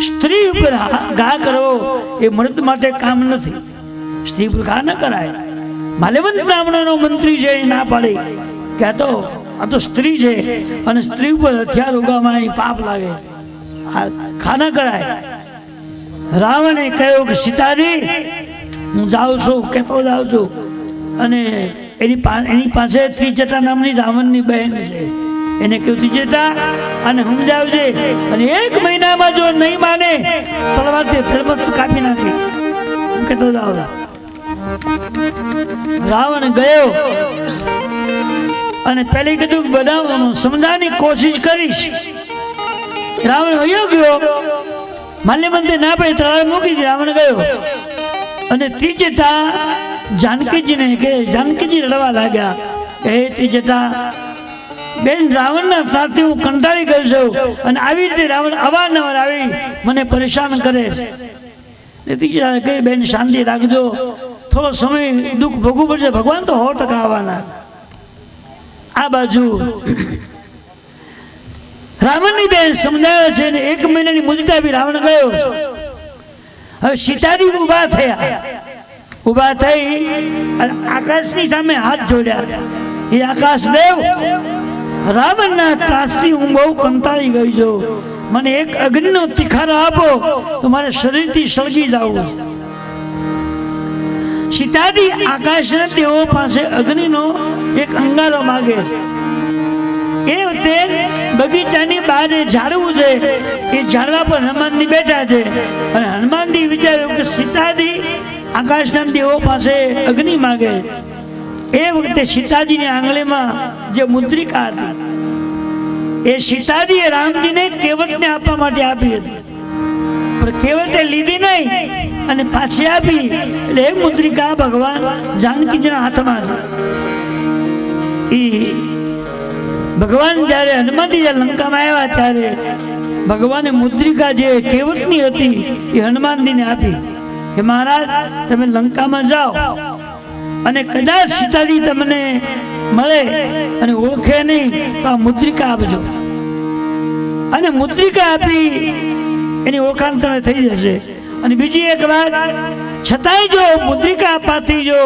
સ્ત્રી ઉપર ઘા કરવો એ મર્દ માટે કામ નથી, સ્ત્રી ઉપર ઘા ન કરાય. માલવંત બ્રાહ્મણોનો મંત્રી છે, એ ના પાડી કે આ તો સ્ત્રી છે અને સ્ત્રી ઉપર હથિયાર ઉગામાં એની પાપ લાગે, ખા ન કરાય. રાવણે કહ્યું કે સીતાજી હું જાઉં છું, કેતો જાઉં છું. અને એની પાસે ત્રિજટા નામની રાવણની બહેન છે, એને કહ્યું ત્રિજટા અને સમજાવજે, અને 1 મહિનામાં જો નહીં માને તલવારથી ફેરમત કાપી નાખી. હું કેતો જાઉં. રાવણ ગયો અને પેલી કીધું બનાવવાનું સમજાવવાની કોશિશ કરીશ. રાવણ વયો ગયો. માલ્યવંતે ના પાડી, તલવાર મૂકી દીધી. રાવણ ગયો અને ત્રિજટા જાનકીજીને કે જાનકીજી રડવા લાગ્યા. હે ત્રિજટા બેન, રાવણના ત્રાસથી હું કંટાળી ગયો છું અને આવી રીતે રાવણ અવારનવાર આવી મને પરેશાન કરે. ત્રિજટા કહે બેન શાંતિ રાખજો, થોડો સમય દુઃખ ભોગવું પડશે, ભગવાન તો 100% આવવાના. આ બાજુ રાવણની બેન સમજાવે છે ને 1 મહિનાની મુદત આપી રાવણ ગયો. હવે સીતાજી ઊભા થઈ અને આકાશની સામે હાથ જોડ્યા. એ આકાશ દેવ, રાવણના ત્રાસથી હું બહુ કંટાળી ગઈ છું, મને એક અગ્નિનો તીખારો આપો તો મારે શરીરથી સળગી જવું. સીતાજી આકાશના દેવો પાસે અગ્નિનો એક અંગારો માગે. એ વખતે બગીચાની બહાર ઝાડવું છે, એ ઝાડવા પર હનુમાનજી બેઠા છે અને હનુમાનજી વિચાર્યું કે સીતાજી આકાશના દેવો પાસે અગ્નિ માગે. એ વખતે સીતાજીની આંગળીમાં જે મુદ્રિકા હતી એ સીતાજીએ રામજીને કેવટને આપવા માટે આપી હતી, પણ કેવટે લીધી નહીં અને પાછી આપી. એટલે એ મુદ્રિકા ભગવાન જાનકીજીના હાથમાં છે. એ ભગવાન જ્યારે હનુમાનજી લંકામાં આવ્યા ત્યારે ભગવાને મુદ્રિકા જે કેવટની હતી એ હનુમાનજીને આપી કે મહારાજ તમે લંકામાં જાઓ અને કદાચ સીતાજી તમને મળે અને ઓળખે નહીં તો આ મુદ્રિકા આપજો. અને મુદ્રિકા આપી એની ઓળખાણ તમે થઈ જશે. અને બીજી એક વાત, છતાંય જો મુદ્રિકા આપવાથી જો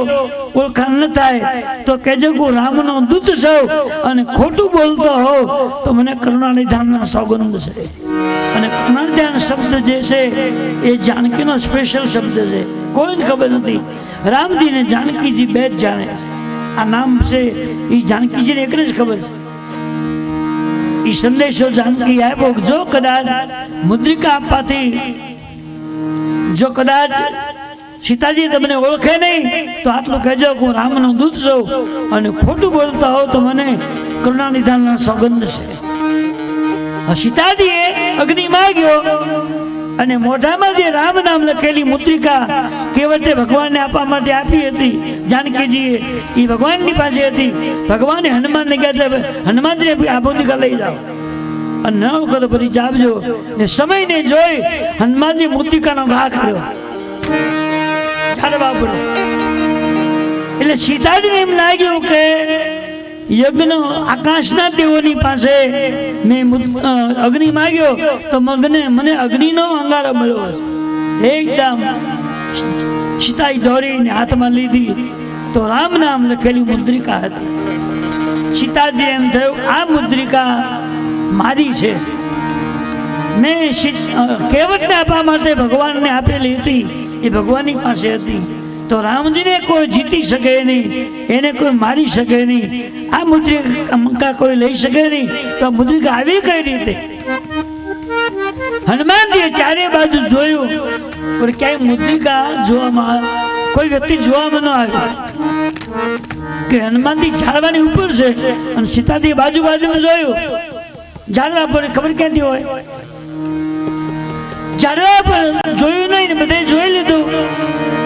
ઓળખાણ ન થાય તો કહેજો કે રામનો દૂત છું અને ખોટું બોલતો હોઉં તો મને કરુણાનિધાનના સોગંદ છે. અને કરુણાનિધાન શબ્દ જે છે એ જાનકીનો સ્પેશિયલ શબ્દ છે, કોઈને ખબર નથી. રામજી ને જાનકીજી બે જ જાણે. આ નામ છે એ જાનકીજીને એકને જ ખબર છે. એ સંદેશો જાનકી આપ્યો, જો કદાચ મુદ્રિકા આપવાથી જો કદાચ સીતાજી તમને ઓળખે નહીં તો આટલું કહેજો કે હું રામનો દૂત છું અને ખોટું બોલતા હોઉં તો મને કરુણાનિધાનના સોગંદ છે. સીતાજીએ અગ્નિ માગ્યો અને મોઢામાં જે રામ નામ લખેલી મુદ્રિકા કેવટે ભગવાનને આપવા માટે આપી હતી જાનકીજીએ, એ ભગવાનની પાસે હતી. ભગવાને હનુમાનને કહેતા હનુમાનજીને આ મુદ્રિકા લઈ જાઓ અને ન કરો પછી જાવજો. ને સમયને જોઈ હનુમાનજી મુદ્રિકાનો ઘા કર્યો, ઝાડવા પડે. એટલે સીતાજીને એમ લાગ્યું કે યજ્ઞ આકાશના દેવોની પાસે મેં અગ્નિ માગ્યો તો મને અગ્નિનો અંગારો મળ્યો. એકદમ સીતાજી દોડીને હાથમાં લીધી તો રામ નામ લખેલી મુદ્રિકા હતી. સીતાજી એમ થયું આ મુદ્રિકા મારી છે, મેં કેવટને આપવા માટે ભગવાનને આપેલી હતી, એ ભગવાનની પાસે હતી. તો રામજીને કોઈ જીતી શકે નહીં, એને કોઈ મારી શકે નહીં, આ મુદ્રિકા કોઈ લઈ શકે નહીં. તો આ મુદ્રિકા આવી કઈ રીતે? હનુમાનજીએ ચારે બાજુ જોયું પણ ક્યાંય મુદ્રિકા જોવામાં કોઈ વ્યક્તિ જોવામાં ન આવી. કે હનુમાનજી ઝાડવાની ઉપર છે અને સીતાજી બાજુમાં જોયું, ઝાડવા પર ખબર ક્યાંથી હોય? ઝાડવા પર જોયું નહીં ને બધે જોઈ લીધું.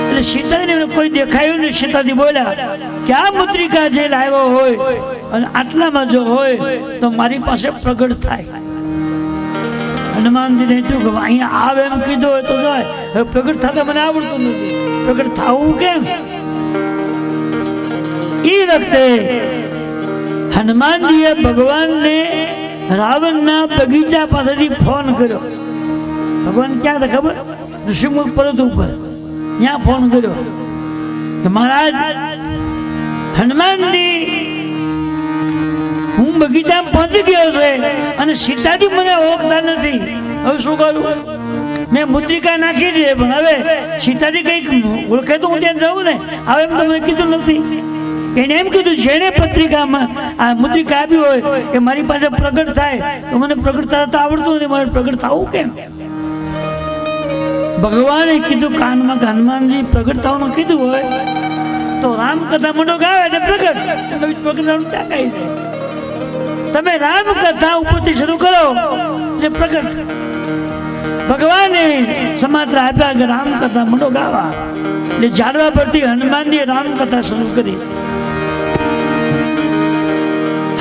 એટલે સીતાજીને કોઈ દેખાયું નહીં. સીતાજી બોલ્યા કે આ મુદ્રિકા જે લાવ્યો હોય અને આટલામાં જો હોય તો મારી પાસે પ્રગટ થાય. હનુમાનજીને થયું કે અહીંયા આવે એમ કીધું હોય તો જાય, હવે પ્રગટ થતા મને આવડતું નથી, પ્રગટ થવું કેમ? એ વખતે હનુમાનજીએ ભગવાનને રાવણના બગીચા પાસેથી ફોન કર્યો. ભગવાન ક્યાં હતા ખબર? ઋષિમુખ પર્વત ઉપર. ત્યાં ફોન કર્યો કે મહારાજ હનુમાનજી હું બગીચામાં પહોંચી ગયો છે અને સીતાજી મને ઓળખતા નથી, હવે શું કરું? મેં મુદ્રિકા નાખી છે પણ હવે સીતાજી કઈક ઓળખે તો હું ત્યાં જવું ને, હવે એમ તો મેં કીધું નથી. એને એમ કીધું જેને પત્રિકામાં આ મુદ્રિકા આપી હોય કે મારી પાસે પ્રગટ થાય તો મને પ્રગટ થતા આવડતું નથી, મારે પ્રગટ થવું કેમ? ભગવાને કીધું કાનમાં કે હનુમાનજી પ્રગટ થવાનું કીધું હોય તો રામ કથા મંડો ગાવે એટલે પ્રગટ થવાનું ત્યાં કઈ જાય. તમે રામ કથા ઉપરથી શરૂ કરો એટલે પ્રગટ. ભગવાને સમાચાર આપ્યા કે રામ કથા મંડો ગાવા, એટલે ઝાડવા પરથી હનુમાનજીએ રામ કથા શરૂ કરી.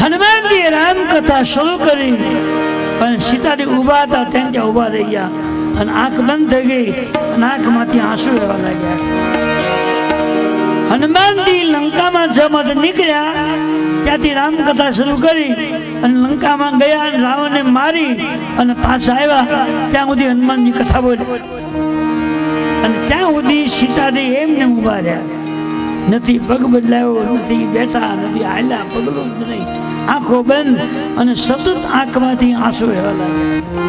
હનુમાનજીએ રામ કથા શરૂ કરી પણ સીતાજી ઉભા હતા ત્યાં ત્યાં ઉભા રહી ગયા અને આંખ બંધ થઈ ગઈ અને આંખમાંથી આંસુ રહેવા લાગ્યા. હનુમાનજી લંકામાં જમત નીકળ્યા ત્યાંથી રામકથા શરૂ કરી અને લંકામાં ગયા અને રાવણને મારી અને પાછા આવ્યા ત્યાં સુધી હનુમાનજી કથા બોલી અને ત્યાં સુધી સીતાજી એમને ઉભા રહ્યા, નથી પગ બદલાયો, નથી બેઠા, નથી હાલ્યા, પગલું જ નહીં, આંખો બંધ અને સતત આંખમાંથી આંસુ વહેવા લાગ્યા.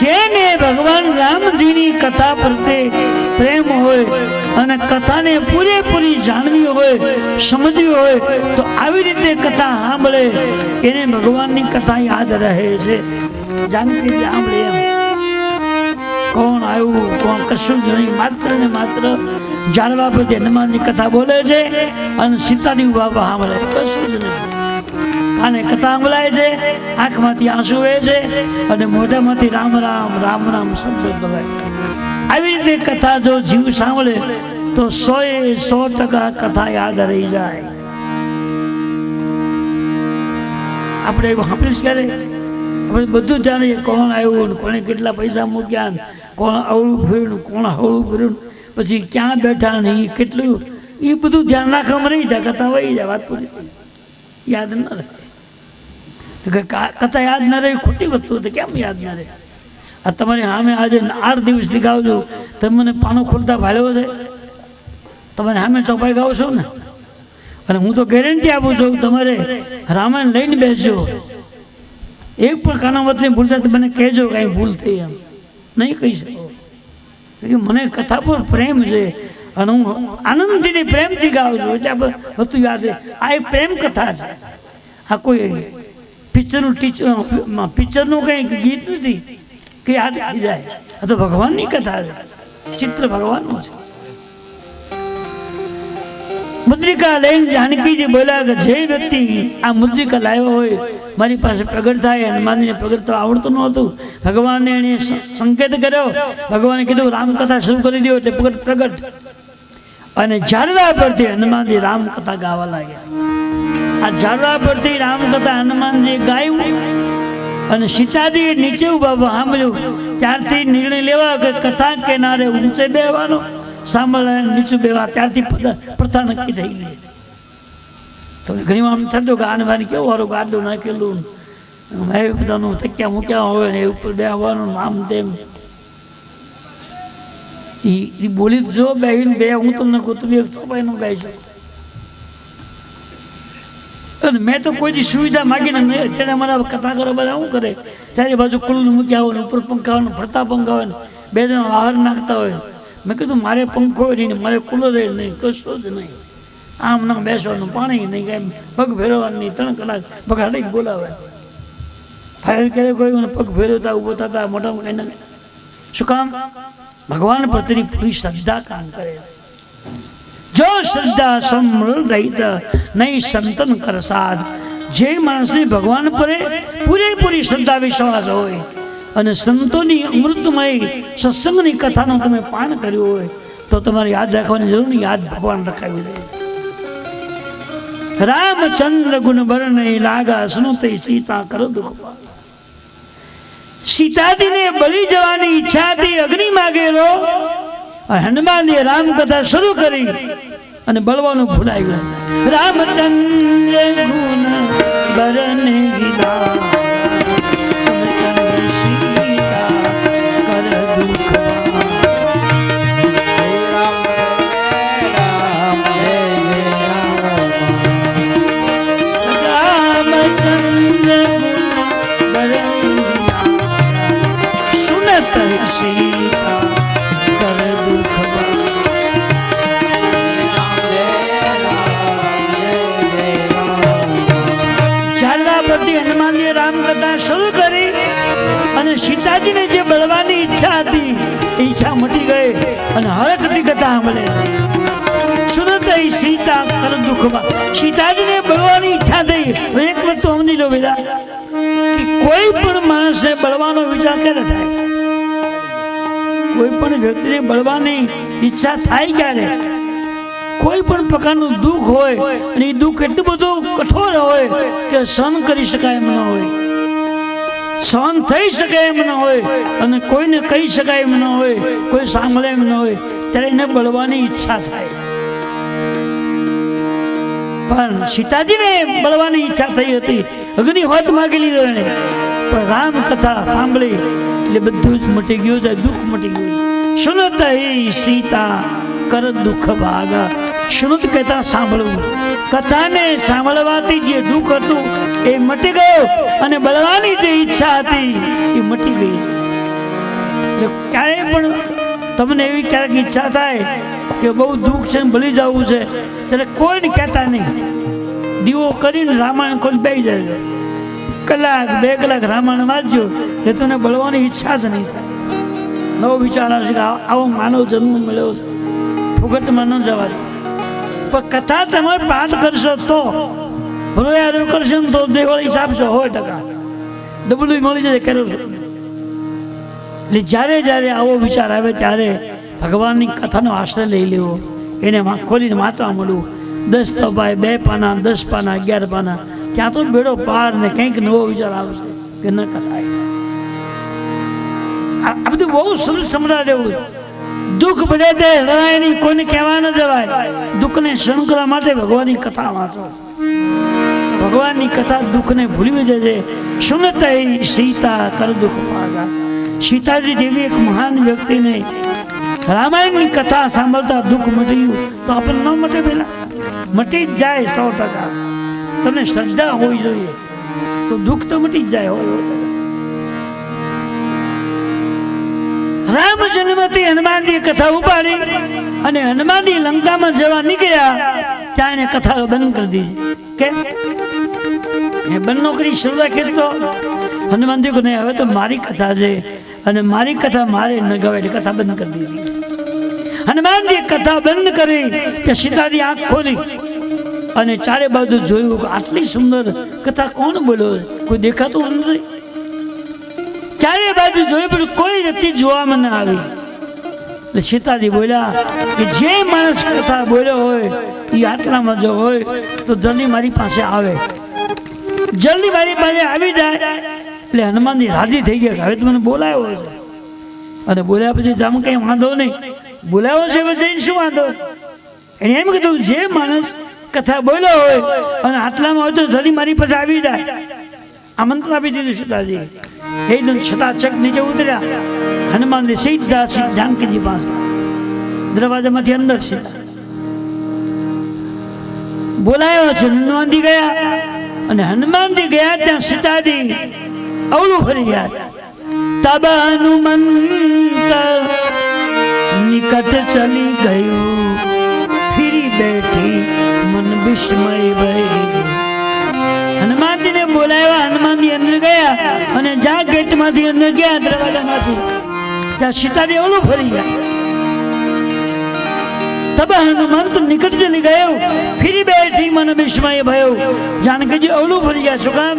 જેને ભગવાન રામજીની કથા પ્રત્યે પ્રેમ હોય અને કથાને પૂરેપૂરી જાણવી હોય, સમજવી હોય તો આવી રીતે કથા સાંભળે એને ભગવાનની કથા યાદ રહે છે. જાનકી સાંભળે એમ કોણ આવ્યું કોણ કશું જ નહીં, માત્ર ને માત્ર જાળવા પરથી હનુમાનની કથા બોલે છે અને સીતાજી ઉભા સાંભળે, કશું જ નહીં. અને કથા સાંભળાય છે, આંખમાંથી આંસુ વહે છે અને મોઢામાંથી રામ રામ રામ રામ શબ્દ બોલાય. આવી રીતે કથા જો જીવ સાંભળે તો 100% કથા યાદ રહી જાય. આપણે એવું સાંભળીશ ક્યારે? આપણે બધું જાણીએ, કોણ આવ્યું, કોણે કેટલા પૈસા મૂક્યા, કોણ અવળું ફર્યું, કોણ હવળું ફર્યું, પછી ક્યાં બેઠા ને એ કેટલું, એ બધું ધ્યાન રાખવામાં રહી જાય, કથા વહી જાય, વાત પૂરી યાદ ન રહે. કથા યાદ ન રહે ખોટી વસ્તુ તો કેમ યાદ ન રહે? આ તમારી સામે આજે 8 દિવસથી ગાવ છો, તમે મને પાનો ખોલતા ભાળ્યો છે, તમારે સામે ચોપાઈ ગાવ છો ને, અને હું તો ગેરંટી આપું છું તમારે રામાયણ લઈને બેસજો, એક પણ કાનાવત નહીં ભૂલતા તો મને કહેજો કાંઈ ભૂલ થઈ, એમ નહીં કહી શકો. મને કથા પર પ્રેમ છે અને હું આનંદથી પ્રેમથી ગાઉં છું એટલે આ બધું યાદ રહે. આ એક પ્રેમ કથા છે, આ કોઈ પિક્ચરનું કંઈ ગીત નથી કે યાદ થઈ જાય. આ તો ભગવાનની કથા છે, ચિત્ર ભગવાનનું છે. મુદ્રિકા લઈને જાનકીજી બોલ્યા કે જે વ્યક્તિ આ મુદ્રિકા લાવ્યો હોય મારી પાસે પ્રગટ થાય. હનુમાનજીને પ્રગટ તો આવડતું નહોતું, ભગવાનને એને સંકેત કર્યો, ભગવાને કીધું રામકથા શરૂ કરી દો એટલે પ્રગટ. અને ઝાડવા પરથી હનુમાનજી રામકથા ગાવા લાગ્યા. આ ઝાડવા પરથી રામકથા હનુમાનજી ગાયું અને સીતાજી નીચે ઉભા સાંભળ્યું. ત્યારથી નિર્ણય લેવા કે કથા કિનારે ઊંચે બેવાનો, સાંભળવા નીચું બેવા, ત્યારથી પ્રથા નક્કી થઈ ગઈ. તો ઘણી વાર થતું કે આનવાની કેવું વારું ગાડું નાખેલું, બધાનું તક્યા મૂક્યા હોય ને એ ઉપર બેવાનું આમ તેમ. એ બોલી જો બેહીને બે હું તમને કહું તમે ચોપાઈ નું ગાઈ શકો. અને મેં તો કોઈ સુવિધા માગીને અત્યારે અમારા કથા કરો બધા શું કરે, ત્યારે બાજુ કુલ્લું મૂક્યા હોય ને ઉપર પંખા હોય ને ફરતા પંખા હોય ને 2 જણા બહાર નાખતા હોય. મેં કીધું મારે પંખો નહીં, મારે કુલર નહીં, કશું જ નહીં, આમ ના બેસવાનું, પાણી નહીં, કાંઈ પગ ફેરવવાનું નહીં. 3 કલાક બગાડી બોલાવે. ફાયર કરે કોઈ પગ ફેરવતા ઉભો થતા મોઢામાં કંઈ ના. શું કામ? ભગવાન પ્રત્યેની પૂરી શ્રદ્ધા કામ કરે. જો શ્રદ્ધા સમૃદ્ધ નહીં સંતન કર સાધ. જે માણસની ભગવાન પર પૂરેપૂરી શ્રદ્ધા વિશ્વાસ હોય અને સંતોની અમૃતમય સત્સંગની કથાનું તમે પાન કર્યું હોય તો તમારે યાદ રાખવાની જરૂર નહીં, યાદ ભગવાન રખાવી દે. રામચંદ્ર ગુણ બરને લાગા સુનતે સીતા કર દુઃખ. સીતાજીને બળી જવાની ઈચ્છા હતી, અગ્નિ માગેલો. હનુમાનજીએ રામકથા શરૂ કરી અને બળવાનું ભૂલાઈ ગયું. રામચંદ્ર ગુણ બરને ગીલા હનુમાનજીએ રામકથા શરૂ કરી અને સીતાજીને જે બળવાની ઈચ્છા હતી એ ઈચ્છા મટી ગઈ અને હરખથી કથા સાંભળે. સુરત સીતા કર દુઃખમાં. સીતાજીને બળવાની ઈચ્છા થઈ. એક વસ્તુ સમજી લો બેટા કે કોઈ પણ માણસને બળવાનો વિચાર ક્યારે થાય? કોઈ પણ વ્યક્તિને બળવાની ઈચ્છા થાય ક્યારે? કોઈ પણ પ્રકારનું દુઃખ હોય અને એ દુઃખ એટલું બધું કઠોર હોય કે સહન કરી શકાય એમ ન હોય, સહન થઈ શકે એમ ન હોય અને કોઈને કહી શકાય એમ ન હોય, કોઈ સાંભળે એમ ન હોય, ત્યારે એને બળવાની ઈચ્છા થાય. પણ સીતાજીને બળવાની ઈચ્છા થઈ હતી, અગ્નિ હોત માગી લીધો એને, પણ રામ કથા સાંભળી એટલે બધું જ મટી ગયું છે, દુઃખ મટી ગયું. સુનત હી સીતા કર દુઃખ ભાગા. સુનત કહેતા સાંભળવું, કથાને સાંભળવાથી જે દુઃખ હતું એ મટી ગયું, અને બળવાની જે ઈચ્છા હતી એ મટી ગઈ. એટલે ક્યારેય પણ તમને એવી ક્યારેક ઈચ્છા થાય કે બહુ દુઃખ છે ને બળી જવું છે, ત્યારે કોઈને કહેતા નહીં. દીવો કરીને રામાયણ કોઈ બેસી જાય, કલાક 2 કલાક રામાયણ વાંચજો એટલે તમને બળવાની ઈચ્છા જ નહીં થાય. નવો વિચાર આવશે કે આવો માનવ જન્મ મળ્યો છે, ફુગટમાં ન જવા દે. પણ કથા તમે પાઠ કરશો તો રોયા કરશો ને તો દેવળ હિસાબ છે 100%. ડબલું મળી જાય કરો. એટલે જ્યારે જ્યારે આવો વિચાર આવે ત્યારે ભગવાનની કથાનો આશ્રય લઈ લેવો, એને ખોલીને વાંચવા મળવું. 10 તપાય 2 પાના, 10 પાના, 11 પાના, ત્યાં તો બેડો પાર ને કંઈક નવો વિચાર આવશે કે ન કથાય. આ બધું બહુ સરસ સમજાડેવું. દુઃખ પડે તે લડાય નહીં, કોઈને કહેવા ન જવાય. દુઃખને સહન કરવા માટે ભગવાનની કથા વાંચો. ભગવાનની કથા દુઃખને ભૂલવી દેજે. સુનત સીતા કર દુઃખ ભાગા. સીતાજી જેવી એક મહાન વ્યક્તિને રામાયણની કથા સાંભળતા દુઃખ મટ્યું તો આપણને ન મટે? પેલા મટી જ જાય 100%. તમને શ્રદ્ધા હોવી જોઈએ તો દુઃખ તો મટી જ જાય. રામ જન્મથી હનુમાનજી કથા ઉપાડી અને હનુમાનજી લંકામાં જવા નીકળ્યા ત્યાં એને કથા બંધ કરી દીધી. કેમ? એ બંધ નોકરી શરૂ રાખી તો હનુમાનજી કહે નહીં, હવે તો મારી કથા છે અને મારી કથા મારે ન ગવાય, એટલે કથા બંધ કરી દીધી. હનુમાનજી કથા બંધ કરી કે સીતાજી આંખ ખોલી અને ચારે બાજુ જોયું કે આટલી સુંદર કથા કોણ બોલ્યો? કોઈ દેખાતું નથી. ચારે બાજુ જોયું પણ કોઈ વ્યક્તિ જોવામાં ના આવી. એટલે સીતાજી બોલ્યા કે જે માણસ કથા બોલ્યો હોય એ આટલામાં જો હોય તો જલ્દી મારી પાસે આવે, જલ્દી મારી પાસે આવી જાય. એટલે હનુમાનજી રાજી થઈ ગયા, હવે તો મને બોલાયો છે. અને બોલ્યા પછી જામ કઈ વાંધો નહીં, બોલાવો છે પછી શું વાંધો? એને એમ કીધું જે માણસ કથા બોલ્યો હોય અને આટલામાં હોય તો જલ્દી મારી પાસે આવી જાય. આમંત્રણ આપી દીધું સીતાજી. એકદમ છટાછટ નીચે ઉતર્યા. હનુમાનજી સીધા જાનકીજી પાસે દરવાજામાંથી અંદર સીધા બોલાયો છે. હનુમાનજી ગયા અને હનુમાનજી ગયા ત્યાં સીતાજી અવળું ફરી ગયા. તબ હનુમંત નિકટ ચલી ગયું, ફીરી બેઠી મન વિસ્મય ભઈ. હનુમાનજીને બોલાવ્યા, હનુમાનજી અંદર ગયા અને જ્યાં ગેટમાંથી અંદર ગયા દરવાજામાંથી ત્યાં સીતાજી અવળું ફરી ગયા. તબ હનુમંત નિકટ ચલી ગયો, ફીરી બેઠી મન વિસ્મય ભયો. જાનકીજી અવળું ફરી ગયા. શું કામ?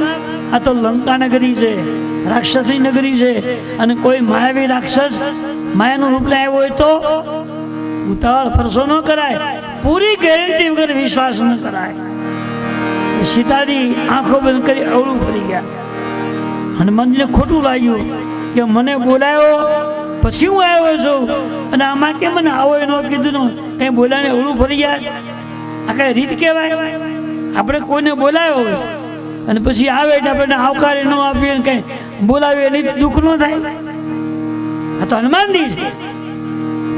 આ તો લંકા નગરી છે, રાક્ષસની નગરી છે, અને કોઈ માયાવી રાક્ષસ માયાનું રૂપ લાવ્યો હોય તો ઉતાવળ ફરસો ન કરાય, પૂરી ગેરંટી વગર વિશ્વાસ ન કરાય. સીતાજી આંખો બંધ કરી અવળું ફરી ગયા. હનુમાનજીને ખોટું લાગ્યું કે મને બોલાયો પછી હું આવ્યો છું અને આમાં કેમ મને આવો એનો કીધું ને કંઈ બોલાને અવળું ફરી ગયા. આ કઈ રીત કહેવાય? આપણે કોઈને બોલાયો હોય અને પછી આવે એટલે આપણને આવકારે ન આપીએ ને કંઈ બોલાવીએ એની દુઃખ ન થાય. આ તો હનુમાનજી છે.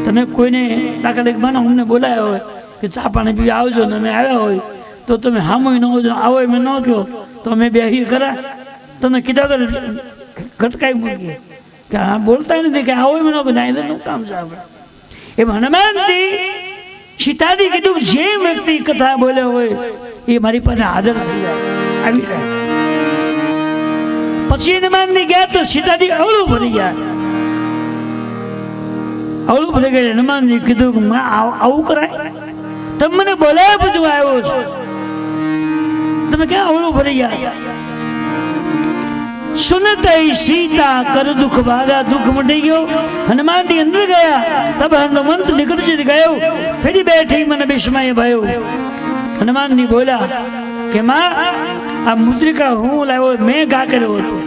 તમે કોઈને દાખલા માનો અમને બોલાયો હોય કે ચા પાણી પીવા આવજો ને અમે આવ્યા હોય તો તમે હામોય ન હોય, આવો મેં ન કહો તો અમે બેહી ખરા? તમે કીધા વગર ખટકાઈ મૂકીએ કે હા બોલતા નથી કે આવો મેં ન કહો, ના કામ છે આપણે. એમ હનુમાનજી સીતાજી કીધું જે વ્યક્તિ કથા બોલ્યો હોય એ મારી પાસે હાજર થઈ જાય, આવી જાય. પછી હનુમાનજી ગયા તો સીતાજી અવળું ભરી ગયા. અવળું ભરી ગયા. હનુમાનજી કીધું કે આવું કરાય? તમે મને બોલાવ્યા બધું આવ્યો છો, તમે ક્યાં અવળું ભરી ગયા? સુનત સીતા કર દુઃખ ભાગા. દુઃખ મટી ગયો. હનુમાનજી અંદર ગયા. તબ હનુમંત નિકટ ચલી ગયો, ફરી બેઠી મને વિસ્મય ભયો. હનુમાનજી બોલ્યા કે માં આ મુદ્રિકા હું લાવ્યો, મેં ઘા કર્યો હતો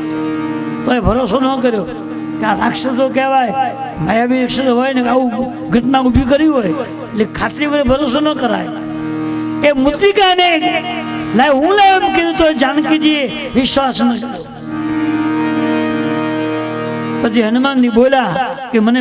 તો ભરોસો ન કર્યો. કે આ રાક્ષસો કહેવાય, માયાવી રાક્ષસો હોય ને આવું ઘટના ઊભી કરી હોય એટલે ખાતરી વડે ભરોસો ન કરાય. એ મુદ્રિકાને લાય હું લાવ એમ કીધું તો જાનકીજીએ વિશ્વાસ ન કર્યો. પછી હનુમાનજી બોલ્યા કે મને